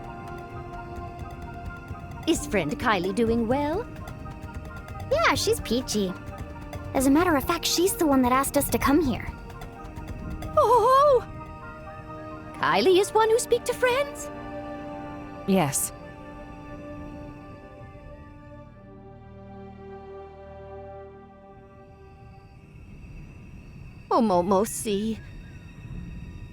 S: Is friend Kylie doing well?
F: Yeah, she's peachy. As a matter of fact, she's the one that asked us to come here.
S: Oh! Kylie is one who speak to friends?
B: Yes.
S: Omomo, see.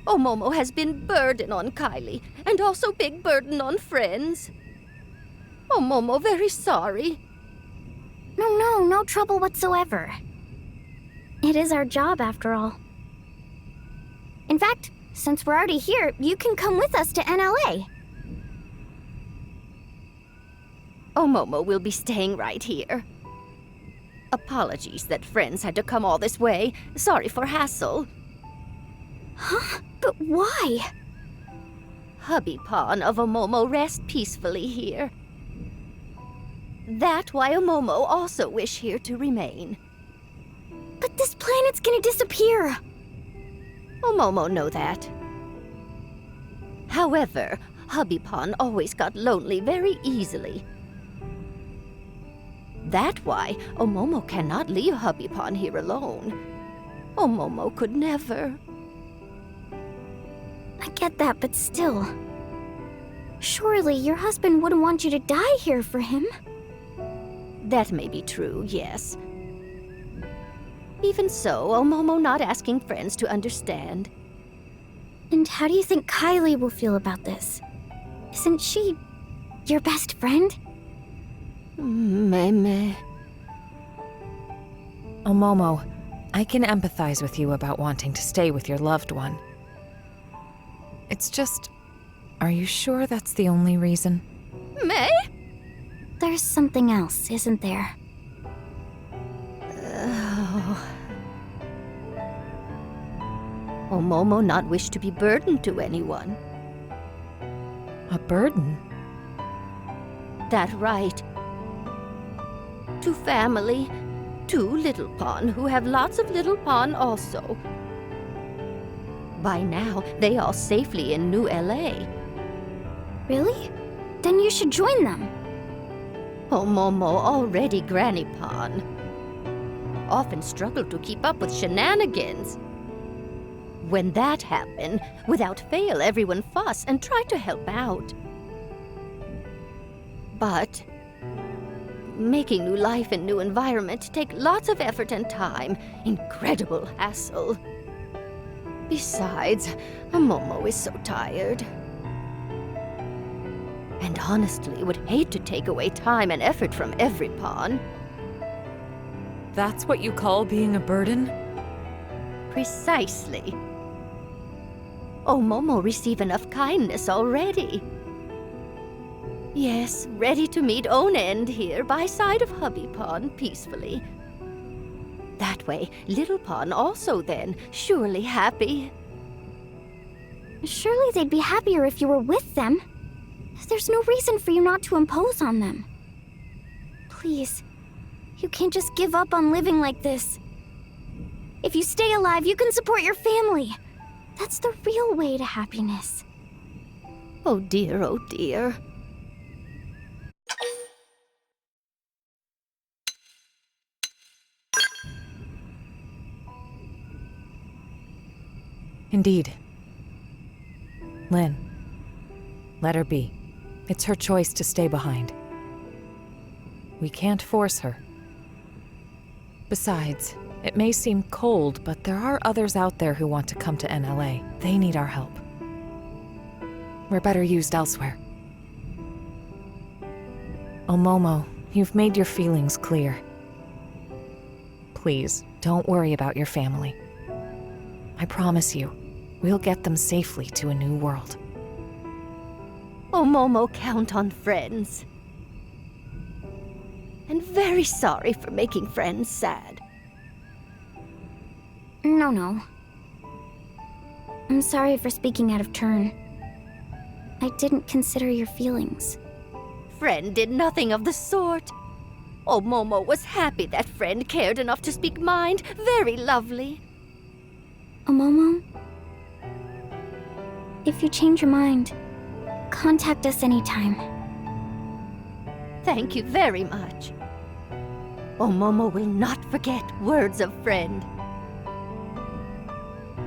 S: Omomo has been burden on Kylie, and also big burden on friends. Omomo very sorry.
F: No trouble whatsoever. It is our job, after all. In fact, since we're already here, you can come with us to NLA.
S: Omomo will be staying right here. Apologies that friends had to come all this way. Sorry for hassle.
F: Huh? But why?
S: Hubby Pawn of Omomo rest peacefully here. That why Omomo also wish here to remain.
F: But this planet's gonna disappear.
S: Omomo know that. However, Hubby Pawn always got lonely very easily. That why Omomo cannot leave Hubby Pawn here alone. Omomo could never.
F: I get that, but still. Surely your husband wouldn't want you to die here for him.
S: That may be true, yes. Even so, Omomo not asking friends to understand.
F: And how do you think Kylie will feel about this? Isn't she your best friend?
S: Meme.
B: Omomo, I can empathize with you about wanting to stay with your loved one. It's just, are you sure that's the only reason?
S: Me?
F: There's something else, isn't there?
S: Omomo not wish to be burdened to anyone.
B: A burden?
S: That right. To family, to Little Pawn, who have lots of Little Pawn also. By now, they all safely in New LA.
F: Really? Then you should join them.
S: Omomo already Granny Pawn. Often struggle to keep up with shenanigans. When that happened, without fail, everyone fussed and tried to help out. But making new life and new environment take lots of effort and time. Incredible hassle. Besides, Momo is so tired. And honestly, would hate to take away time and effort from every pawn.
B: That's what you call being a burden?
S: Precisely. Oh, Momo receive enough kindness already. Yes, ready to meet own end here by side of hubby pawn peacefully. That way, little pawn also then, surely happy.
F: Surely they'd be happier if you were with them. There's no reason for you not to impose on them. Please, you can't just give up on living like this. If you stay alive, you can support your family. That's the real way to happiness.
S: Oh dear, oh dear.
B: Indeed. Lynn, let her be. It's her choice to stay behind. We can't force her. Besides, it may seem cold, but there are others out there who want to come to NLA. They need our help. We're better used elsewhere. Oh, Momo, you've made your feelings clear. Please, don't worry about your family. I promise you, we'll get them safely to a new world.
S: Oh, Momo, count on friends. And very sorry for making friends sad.
F: No. I'm sorry for speaking out of turn. I didn't consider your feelings.
S: Friend did nothing of the sort. Oh, Momo was happy that friend cared enough to speak mind. Very lovely.
F: Oh, Momo? If you change your mind, contact us anytime.
S: Thank you very much. Oh, Momo will not forget words of friend.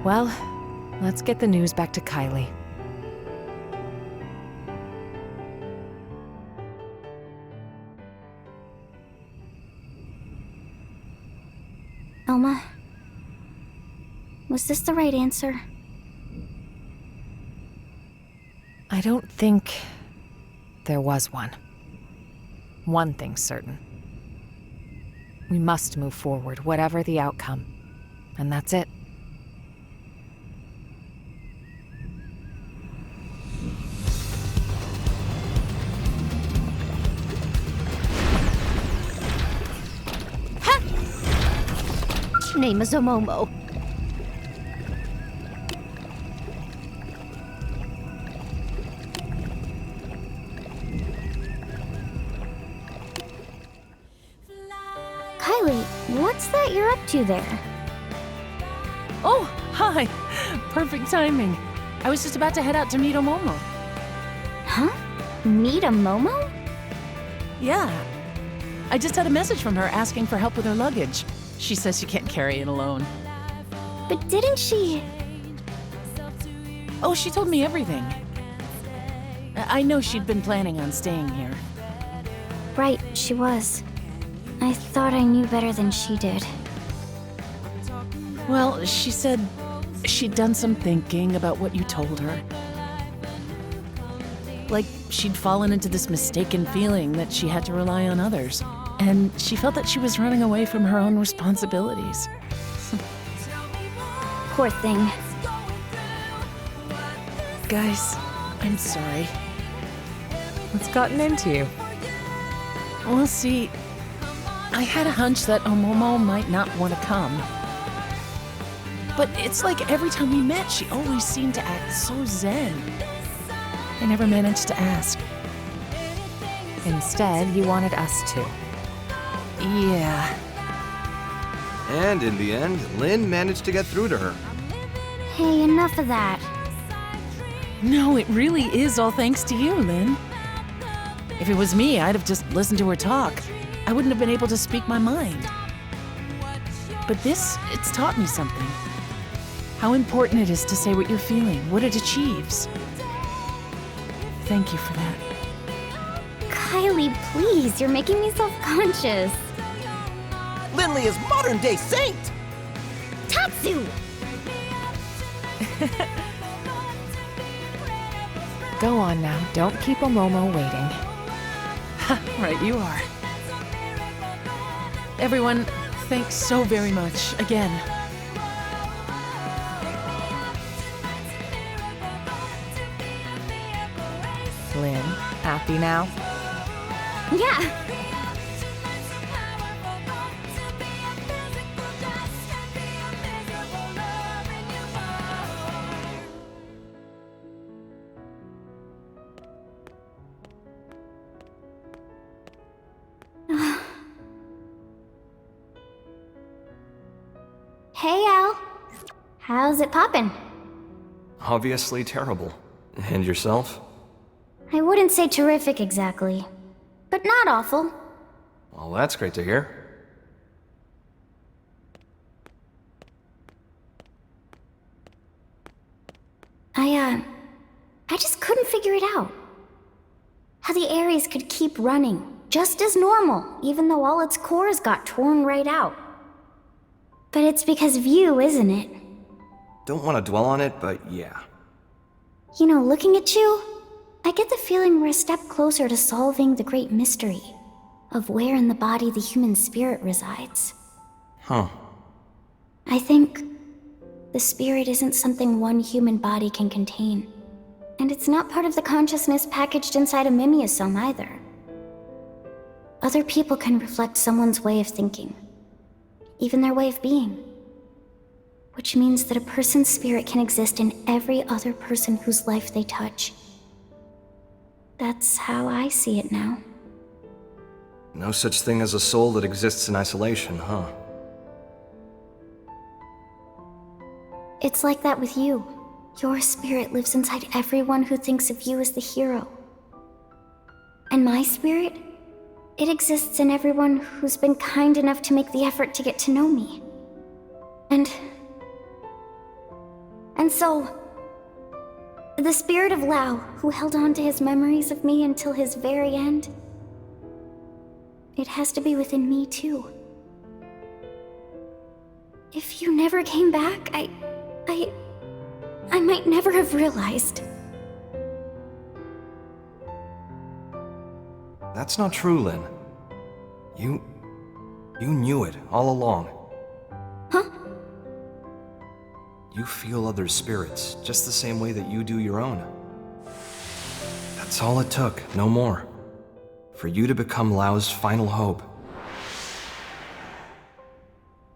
B: Well, let's get the news back to Kylie.
F: Elma, was this the right answer?
B: I don't think there was one. One thing's certain. We must move forward, whatever the outcome. And that's it.
S: Name is Momo.
F: Kylie, what's that you're up to there?
P: Oh, hi! Perfect timing. I was just about to head out to meet Momo.
F: Huh? Meet a Momo?
P: Yeah. I just had a message from her asking for help with her luggage. She says she can't carry it alone.
F: But didn't she...
P: Oh, she told me everything. I know she'd been planning on staying here.
F: Right, she was. I thought I knew better than she did.
P: Well, she said she'd done some thinking about what you told her. Like she'd fallen into this mistaken feeling that she had to rely on others. And she felt that she was running away from her own responsibilities.
F: Poor thing.
P: Guys, I'm sorry.
B: What's gotten into you?
P: Well, see, I had a hunch that Momo might not want to come. But it's like every time we met, she always seemed to act so zen. I never managed to ask.
B: Instead, you wanted us to.
P: Yeah.
I: And in the end, Lynn managed to get through to her.
F: Hey, enough of that.
P: No, it really is all thanks to you, Lynn. If it was me, I'd have just listened to her talk. I wouldn't have been able to speak my mind. But this, it's taught me something. how important it is to say what you're feeling, what it achieves. Thank you for that.
F: Kylie, please, you're making me self-conscious.
K: Lindley is modern-day saint!
F: Tatsu!
B: Go on now, don't keep Omomo waiting.
P: Right, you are. Everyone, thanks so very much, again.
B: Lynn, happy now?
F: Yeah. Hey, Al. How's it poppin'?
I: Obviously terrible. And yourself?
F: I wouldn't say terrific exactly, but not awful.
I: Well, that's great to hear.
F: I just couldn't figure it out. How the Ares could keep running, just as normal, even though all its cores got torn right out. But it's because of you, isn't it?
I: Don't want to dwell on it, but yeah.
F: You know, looking at you, I get the feeling we're a step closer to solving the great mystery of where in the body the human spirit resides.
I: Huh.
F: I think the spirit isn't something one human body can contain. And it's not part of the consciousness packaged inside a mimeosome either. Other people can reflect someone's way of thinking, even their way of being. Which means that a person's spirit can exist in every other person whose life they touch. That's how I see it now.
I: No such thing as a soul that exists in isolation, huh?
F: It's like that with you. Your spirit lives inside everyone who thinks of you as the hero. And my spirit? It exists in everyone who's been kind enough to make the effort to get to know me. And so, the spirit of Lao, who held on to his memories of me until his very end, it has to be within me too. If you never came back, I might never have realized.
I: That's not true, Lynn. You knew it all along.
F: Huh?
I: You feel other spirits, just the same way that you do your own. That's all it took, no more. For you to become Lao's final hope.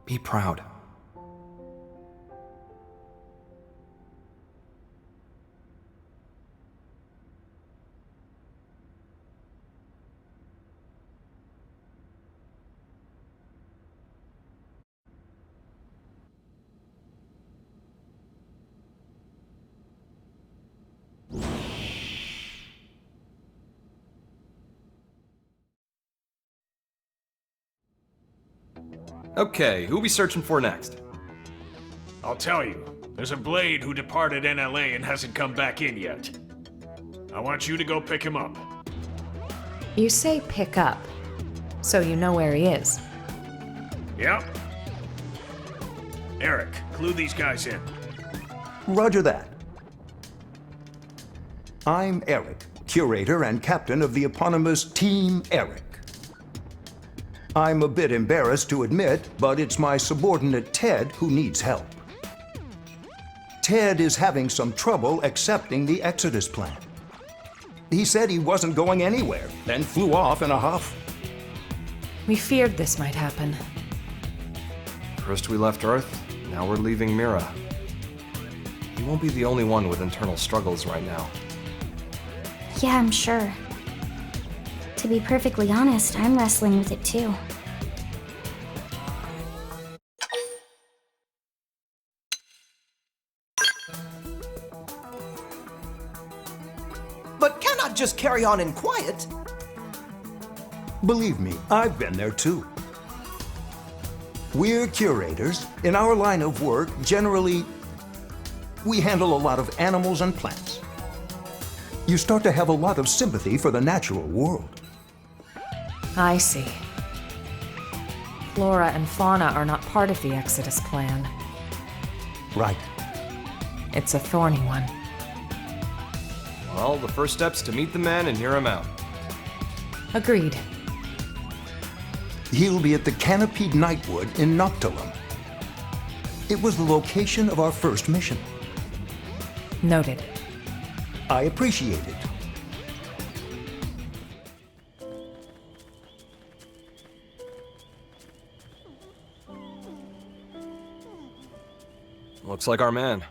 I: Be proud. Okay, who we searching for next?
A: I'll tell you. There's a Blade who departed NLA and hasn't come back in yet. I want you to go pick him up.
B: You say pick up, so you know where he is.
A: Yep. Eric, clue these guys in.
T: Roger that. I'm Eric, curator and captain of the eponymous Team Eric. I'm a bit embarrassed to admit, but it's my subordinate Ted who needs help. Ted is having some trouble accepting the Exodus plan. He said he wasn't going anywhere, then flew off in a huff.
B: We feared this might happen.
I: First we left Earth, now we're leaving Mira. You won't be the only one with internal struggles right now.
F: Yeah, I'm sure. To be perfectly honest, I'm wrestling with it too.
K: But cannot just carry on in quiet.
T: Believe me, I've been there too. We're curators. In our line of work, generally, We handle a lot of animals and plants. You start to have a lot of sympathy for the natural world.
B: I see. Flora and fauna are not part of the Exodus plan.
T: Right.
B: It's a thorny one.
I: Well, the first step's to meet the man and hear him out.
B: Agreed.
T: He'll be at the Canopied Nightwood in Noctilum. It was the location of our first mission.
B: Noted.
T: I appreciate it.
I: Looks like our man.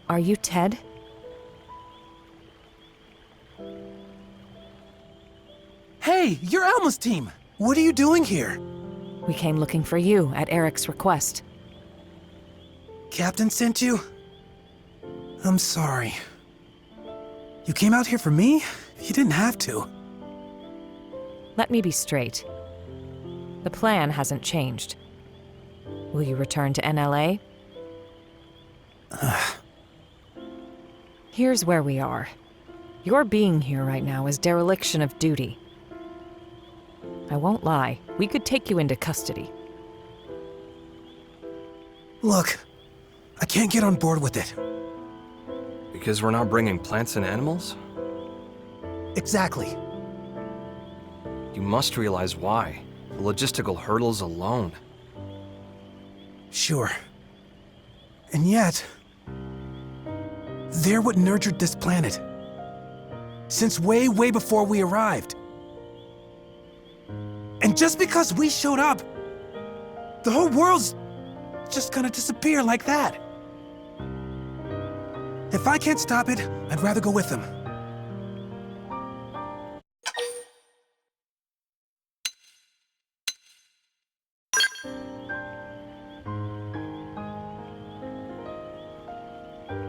B: Are you Ted?
K: Hey, you're Alma's team! What are you doing here?
B: We came looking for you at Eric's request.
K: Captain sent you? I'm sorry. You came out here for me? You didn't have to.
B: Let me be straight. The plan hasn't changed. Will you return to NLA? Here's where we are. Your being here right now is dereliction of duty. I won't lie, we could take you into custody.
K: Look, I can't get on board with it.
I: Because we're not bringing plants and animals?
K: Exactly.
I: You must realize why. The logistical hurdles alone.
K: Sure. And yet, they're what nurtured this planet. Since way, way before we arrived. And just because we showed up, the whole world's just gonna disappear like that. If I can't stop it, I'd rather go with them.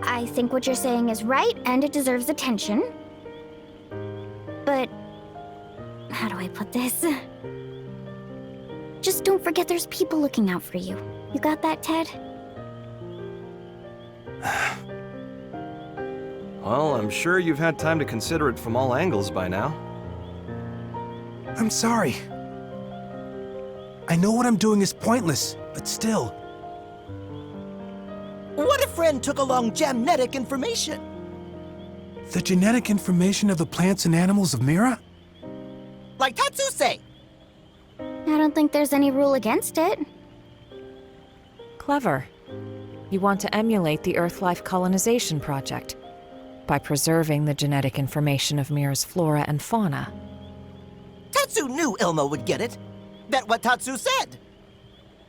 F: I think what you're saying is right, and it deserves attention. But how do I put this? Just don't forget there's people looking out for you. You got that, Ted?
I: Well, I'm sure you've had time to consider it from all angles by now.
K: I'm sorry. I know what I'm doing is pointless, but still. What if Friend took along genetic information? The genetic information of the plants and animals of Mira?
U: Like Tatsu say.
F: I don't think there's any rule against it.
B: Clever. You want to emulate the Earth-life colonization project by preserving the genetic information of Mira's flora and fauna.
U: Tatsu knew Ilmo would get it. Bet what Tatsu said.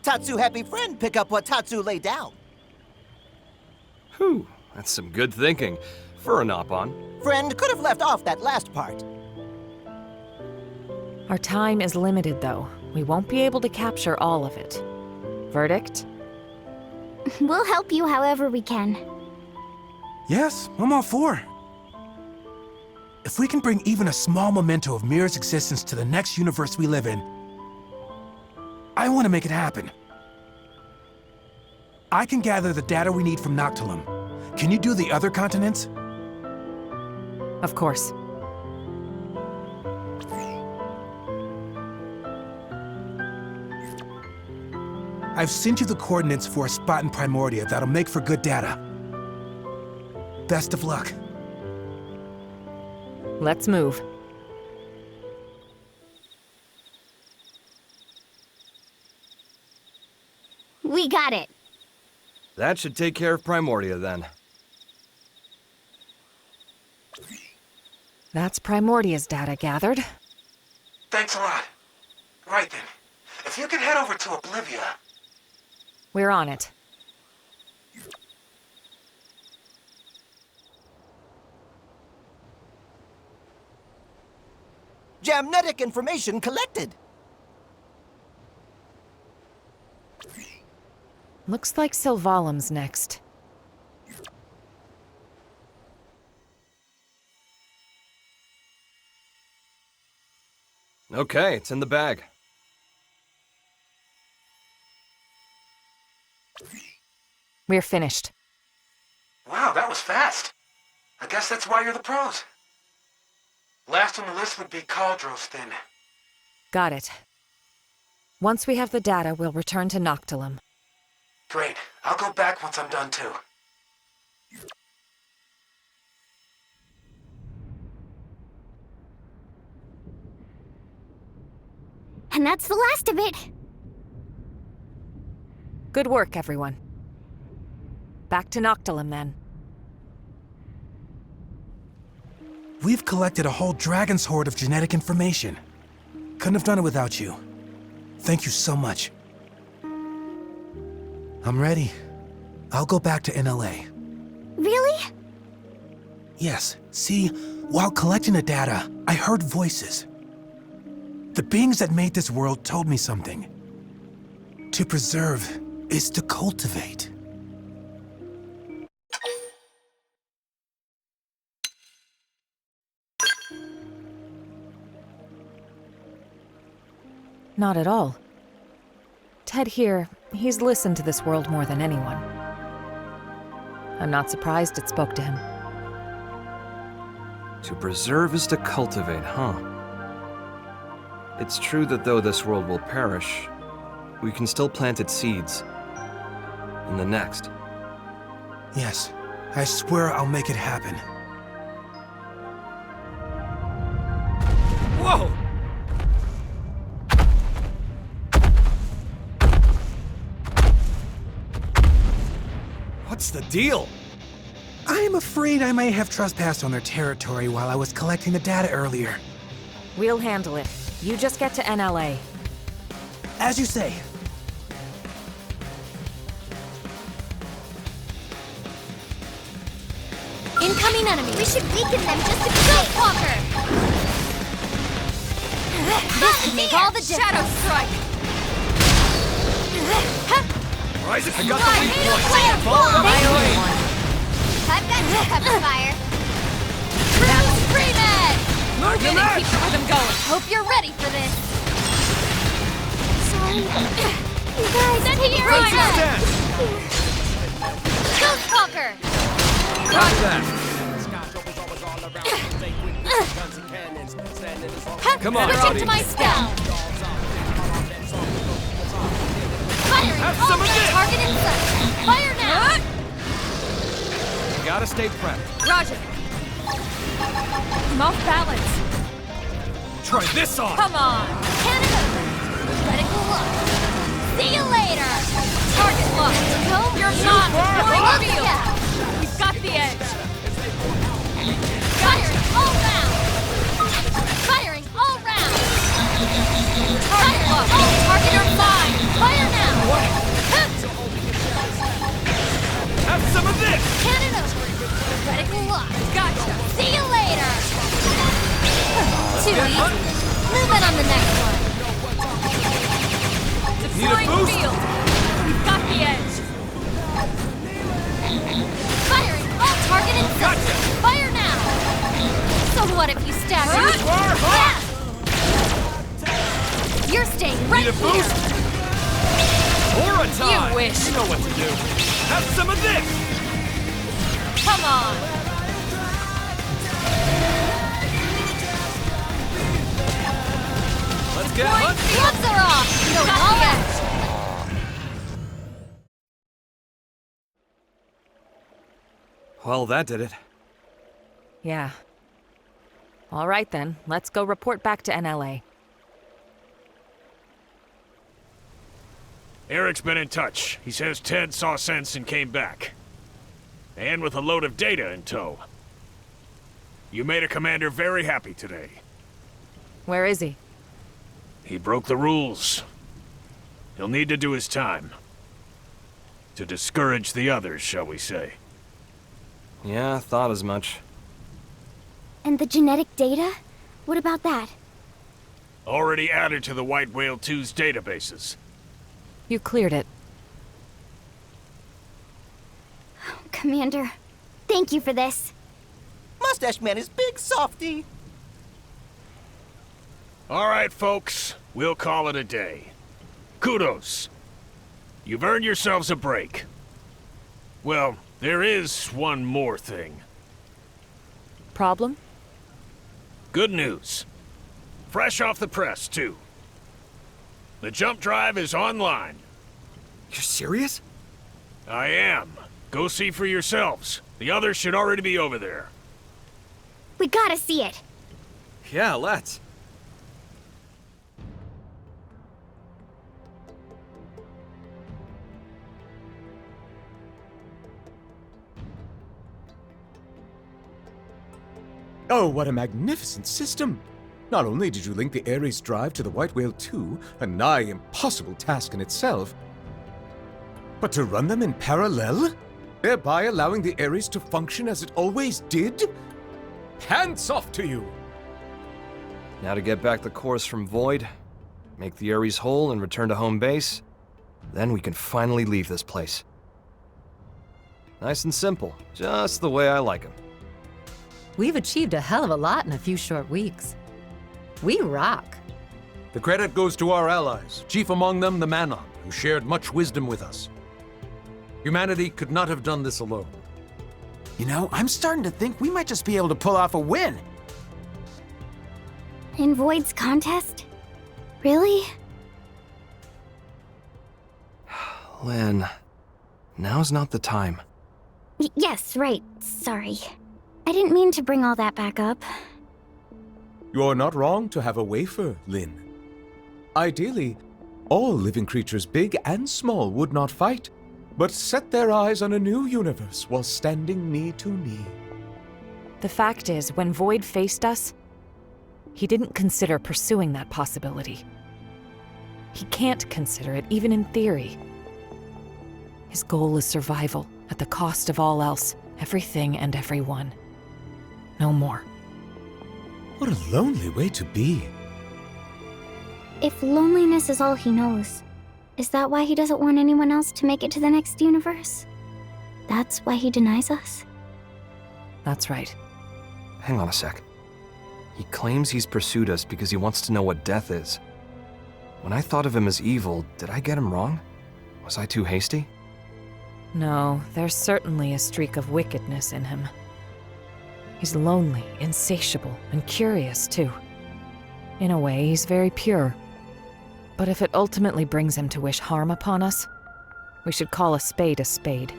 U: Tatsu happy Friend pick up what Tatsu laid down.
I: Whew, that's some good thinking for a Nopon.
U: Friend could have left off that last part.
B: Our time is limited, though. We won't be able to capture all of it. Verdict?
F: We'll help you however we can.
K: Yes, I'm all for. If we can bring even a small memento of Mira's existence to the next universe we live in, I want to make it happen. I can gather the data we need from Noctilum. Can you do the other continents?
B: Of course.
K: I've sent you the coordinates for a spot in Primordia that'll make for good data. Best of luck.
B: Let's move.
F: We got it.
I: That should take care of Primordia, then.
B: That's Primordia's data gathered.
K: Thanks a lot. Right then. If you could head over to Oblivia...
B: We're on it.
U: Genetic information collected.
B: Looks like Sylvalim's next.
I: Okay, it's in the bag.
B: We're finished.
K: Wow, that was fast. I guess that's why you're the pros. Last on the list would be Caldros, then.
B: Got it. Once we have the data, we'll return to Noctilum.
K: Great. I'll go back once I'm done, too.
F: And that's the last of it.
B: Good work, everyone. Back to Noctilum, then.
K: We've collected a whole dragon's hoard of genetic information. Couldn't have done it without you. Thank you so much. I'm ready. I'll go back to NLA.
F: Really?
K: Yes. See, while collecting the data, I heard voices. The beings that made this world told me something. To preserve is to cultivate.
B: Not at all. Ted here, he's listened to this world more than anyone. I'm not surprised it spoke to him.
I: To preserve is to cultivate, huh? It's true that though this world will perish, we can still plant its seeds. In the next.
K: Yes, I swear I'll make it happen.
O: Whoa! What's the deal?
K: I am afraid I may have trespassed on their territory while I was collecting the data earlier.
B: We'll handle it. You just get to NLA.
K: As you say.
N: Incoming enemy. We should weaken them just to go, Walker. This can make all the difference. Shadow strike.
O: Rise, I got the weak point.
N: Follow my way. I've got you cover fire. True Screamed! Morgan, and keep the rhythm going. Hope you're ready for this.
F: Sorry. You guys.
N: Send here, Ryan. Ghost Walker.
O: Got that. Come on,
N: Switching
O: Rowdy.
N: to my spell. Firing all the target in sight. Fire now.
O: You gotta stay prepped.
B: Roger. I'm off balance.
O: Try this on.
B: Come on.
N: Canada. Critical look. See you later. Target lock. Go.
B: You're not
N: Going
B: going
N: up the gap.
B: We've got the edge.
N: Firing all round. Firing all round. Target lock. All target are fine. Fire now.
O: Have some of this.
N: Canada. Critical lock.
B: Gotcha.
N: See you later. Too easy. Move in on the next one.
B: Deploying
O: boost?
B: field. We've got the edge.
N: Firing all target in sight.
O: Gotcha.
N: Fire now. So what if you stab me? Yeah. You're staying right
O: Need a
N: here.
O: boost? Or a tie.
B: You wish.
O: You know what to do. Have some of this.
B: Come on.
O: Let's get hunting.
N: Gloves are off. Go all out.
I: Well, that did it.
B: Yeah. All right then, let's go report back to NLA.
A: Eric's been in touch. He says Ted saw sense and came back. And with a load of data in tow. You made a commander very happy today.
B: Where is he?
A: He broke the rules. He'll need to do his time. To discourage the others, shall we say.
I: Yeah, thought as much.
F: And the genetic data? What about that?
A: Already added to the White Whale 2's databases.
B: You cleared it.
F: Commander, thank you for this.
U: Mustache Man is big softy.
A: All right, folks. We'll call it a day. Kudos. You've earned yourselves a break. Well, there is one more thing.
B: Problem?
A: Good news. Fresh off the press, too. The jump drive is online.
O: You're serious?
A: I am. Go see for yourselves. The others should already be over there.
F: We gotta see it.
O: Yeah, let's.
H: Oh, what a magnificent system! Not only did you link the Ares drive to the White Whale 2, a nigh impossible task in itself, but to run them in parallel, thereby allowing the Ares to function as it always did? Hands off to you!
I: Now to get back the cores from Void, make the Ares whole and return to home base, then we can finally leave this place. Nice and simple, just the way I like them.
M: We've achieved a hell of a lot in a few short weeks. We rock.
D: The credit goes to our allies, chief among them the Manon, who shared much wisdom with us. Humanity could not have done this alone.
E: You know, I'm starting to think we might just be able to pull off a win.
F: In Void's contest? Really?
I: Lynn, now's not the time.
F: Yes, right. Sorry. I didn't mean to bring all that back up.
H: You're not wrong to have a wafer, Lynn. Ideally, all living creatures, big and small, would not fight, but set their eyes on a new universe while standing knee to knee.
B: The fact is, when Void faced us, he didn't consider pursuing that possibility. He can't consider it, even in theory. His goal is survival, at the cost of all else, everything and everyone. No more.
H: What a lonely way to be.
F: If loneliness is all he knows, is that why he doesn't want anyone else to make it to the next universe? That's why he denies us?
B: That's right.
I: Hang on a sec. He claims he's pursued us because he wants to know what death is. When I thought of him as evil, did I get him wrong? Was I too hasty?
B: No, there's certainly a streak of wickedness in him. He's lonely, insatiable, and curious, too. In a way, he's very pure. But if it ultimately brings him to wish harm upon us, we should call a spade a spade.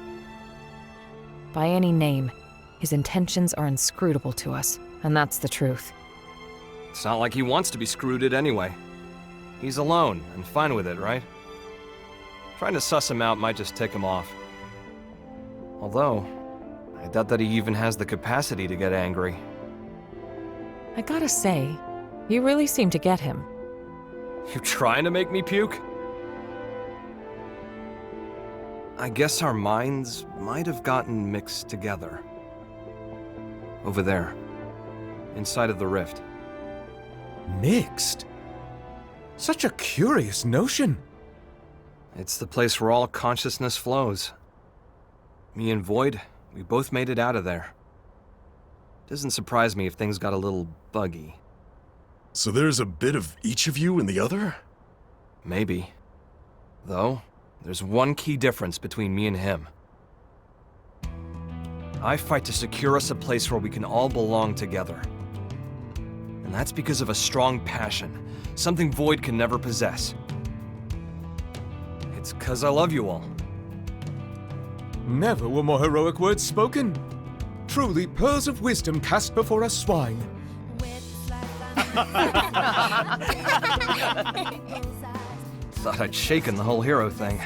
B: By any name, his intentions are inscrutable to us, and that's the truth.
I: It's not like he wants to be screwed anyway. He's alone, and fine with it, right? Trying to suss him out might just tick him off. Although, I doubt that he even has the capacity to get angry.
B: I gotta say, you really seem to get him.
I: You trying to make me puke? I guess our minds might have gotten mixed together. Over there, inside of the rift.
H: Mixed? Such a curious notion.
I: It's the place where all consciousness flows. Me and Void, we both made it out of there. Doesn't surprise me if things got a little buggy.
C: So there's a bit of each of you in the other?
I: Maybe. Though, there's one key difference between me and him. I fight to secure us a place where we can all belong together. And that's because of a strong passion, something Void can never possess. It's 'cause I love you all.
H: Never were more heroic words spoken. Truly pearls of wisdom cast before a swine.
I: Thought I'd shaken the whole hero thing.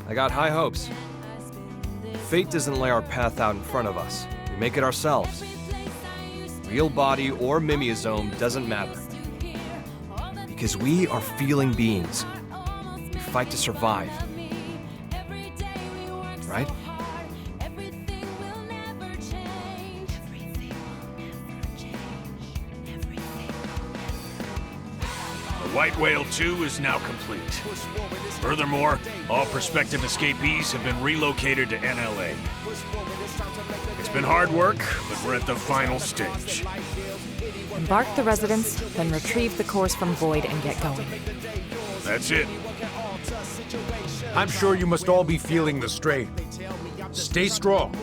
I: I got high hopes. Fate doesn't lay our path out in front of us. We make it ourselves. Real body or mimeosome doesn't matter. Because we are feeling beings. We fight to survive. Right?
A: The White Whale 2 is now complete. Furthermore, all prospective escapees have been relocated to NLA. been hard work, but we're at the final stage.
B: Embark the residents, then retrieve the cores from Void and get going.
A: That's it.
D: I'm sure you must all be feeling the strain. Stay strong.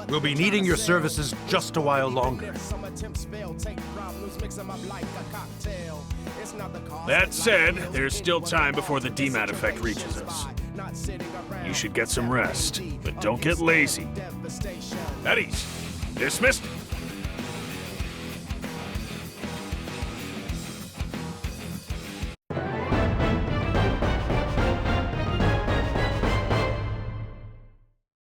D: We'll be needing your services just a while longer.
A: That said, there's still time before the DMAT effect reaches us. You should get some rest, but don't get lazy. At ease. Dismissed.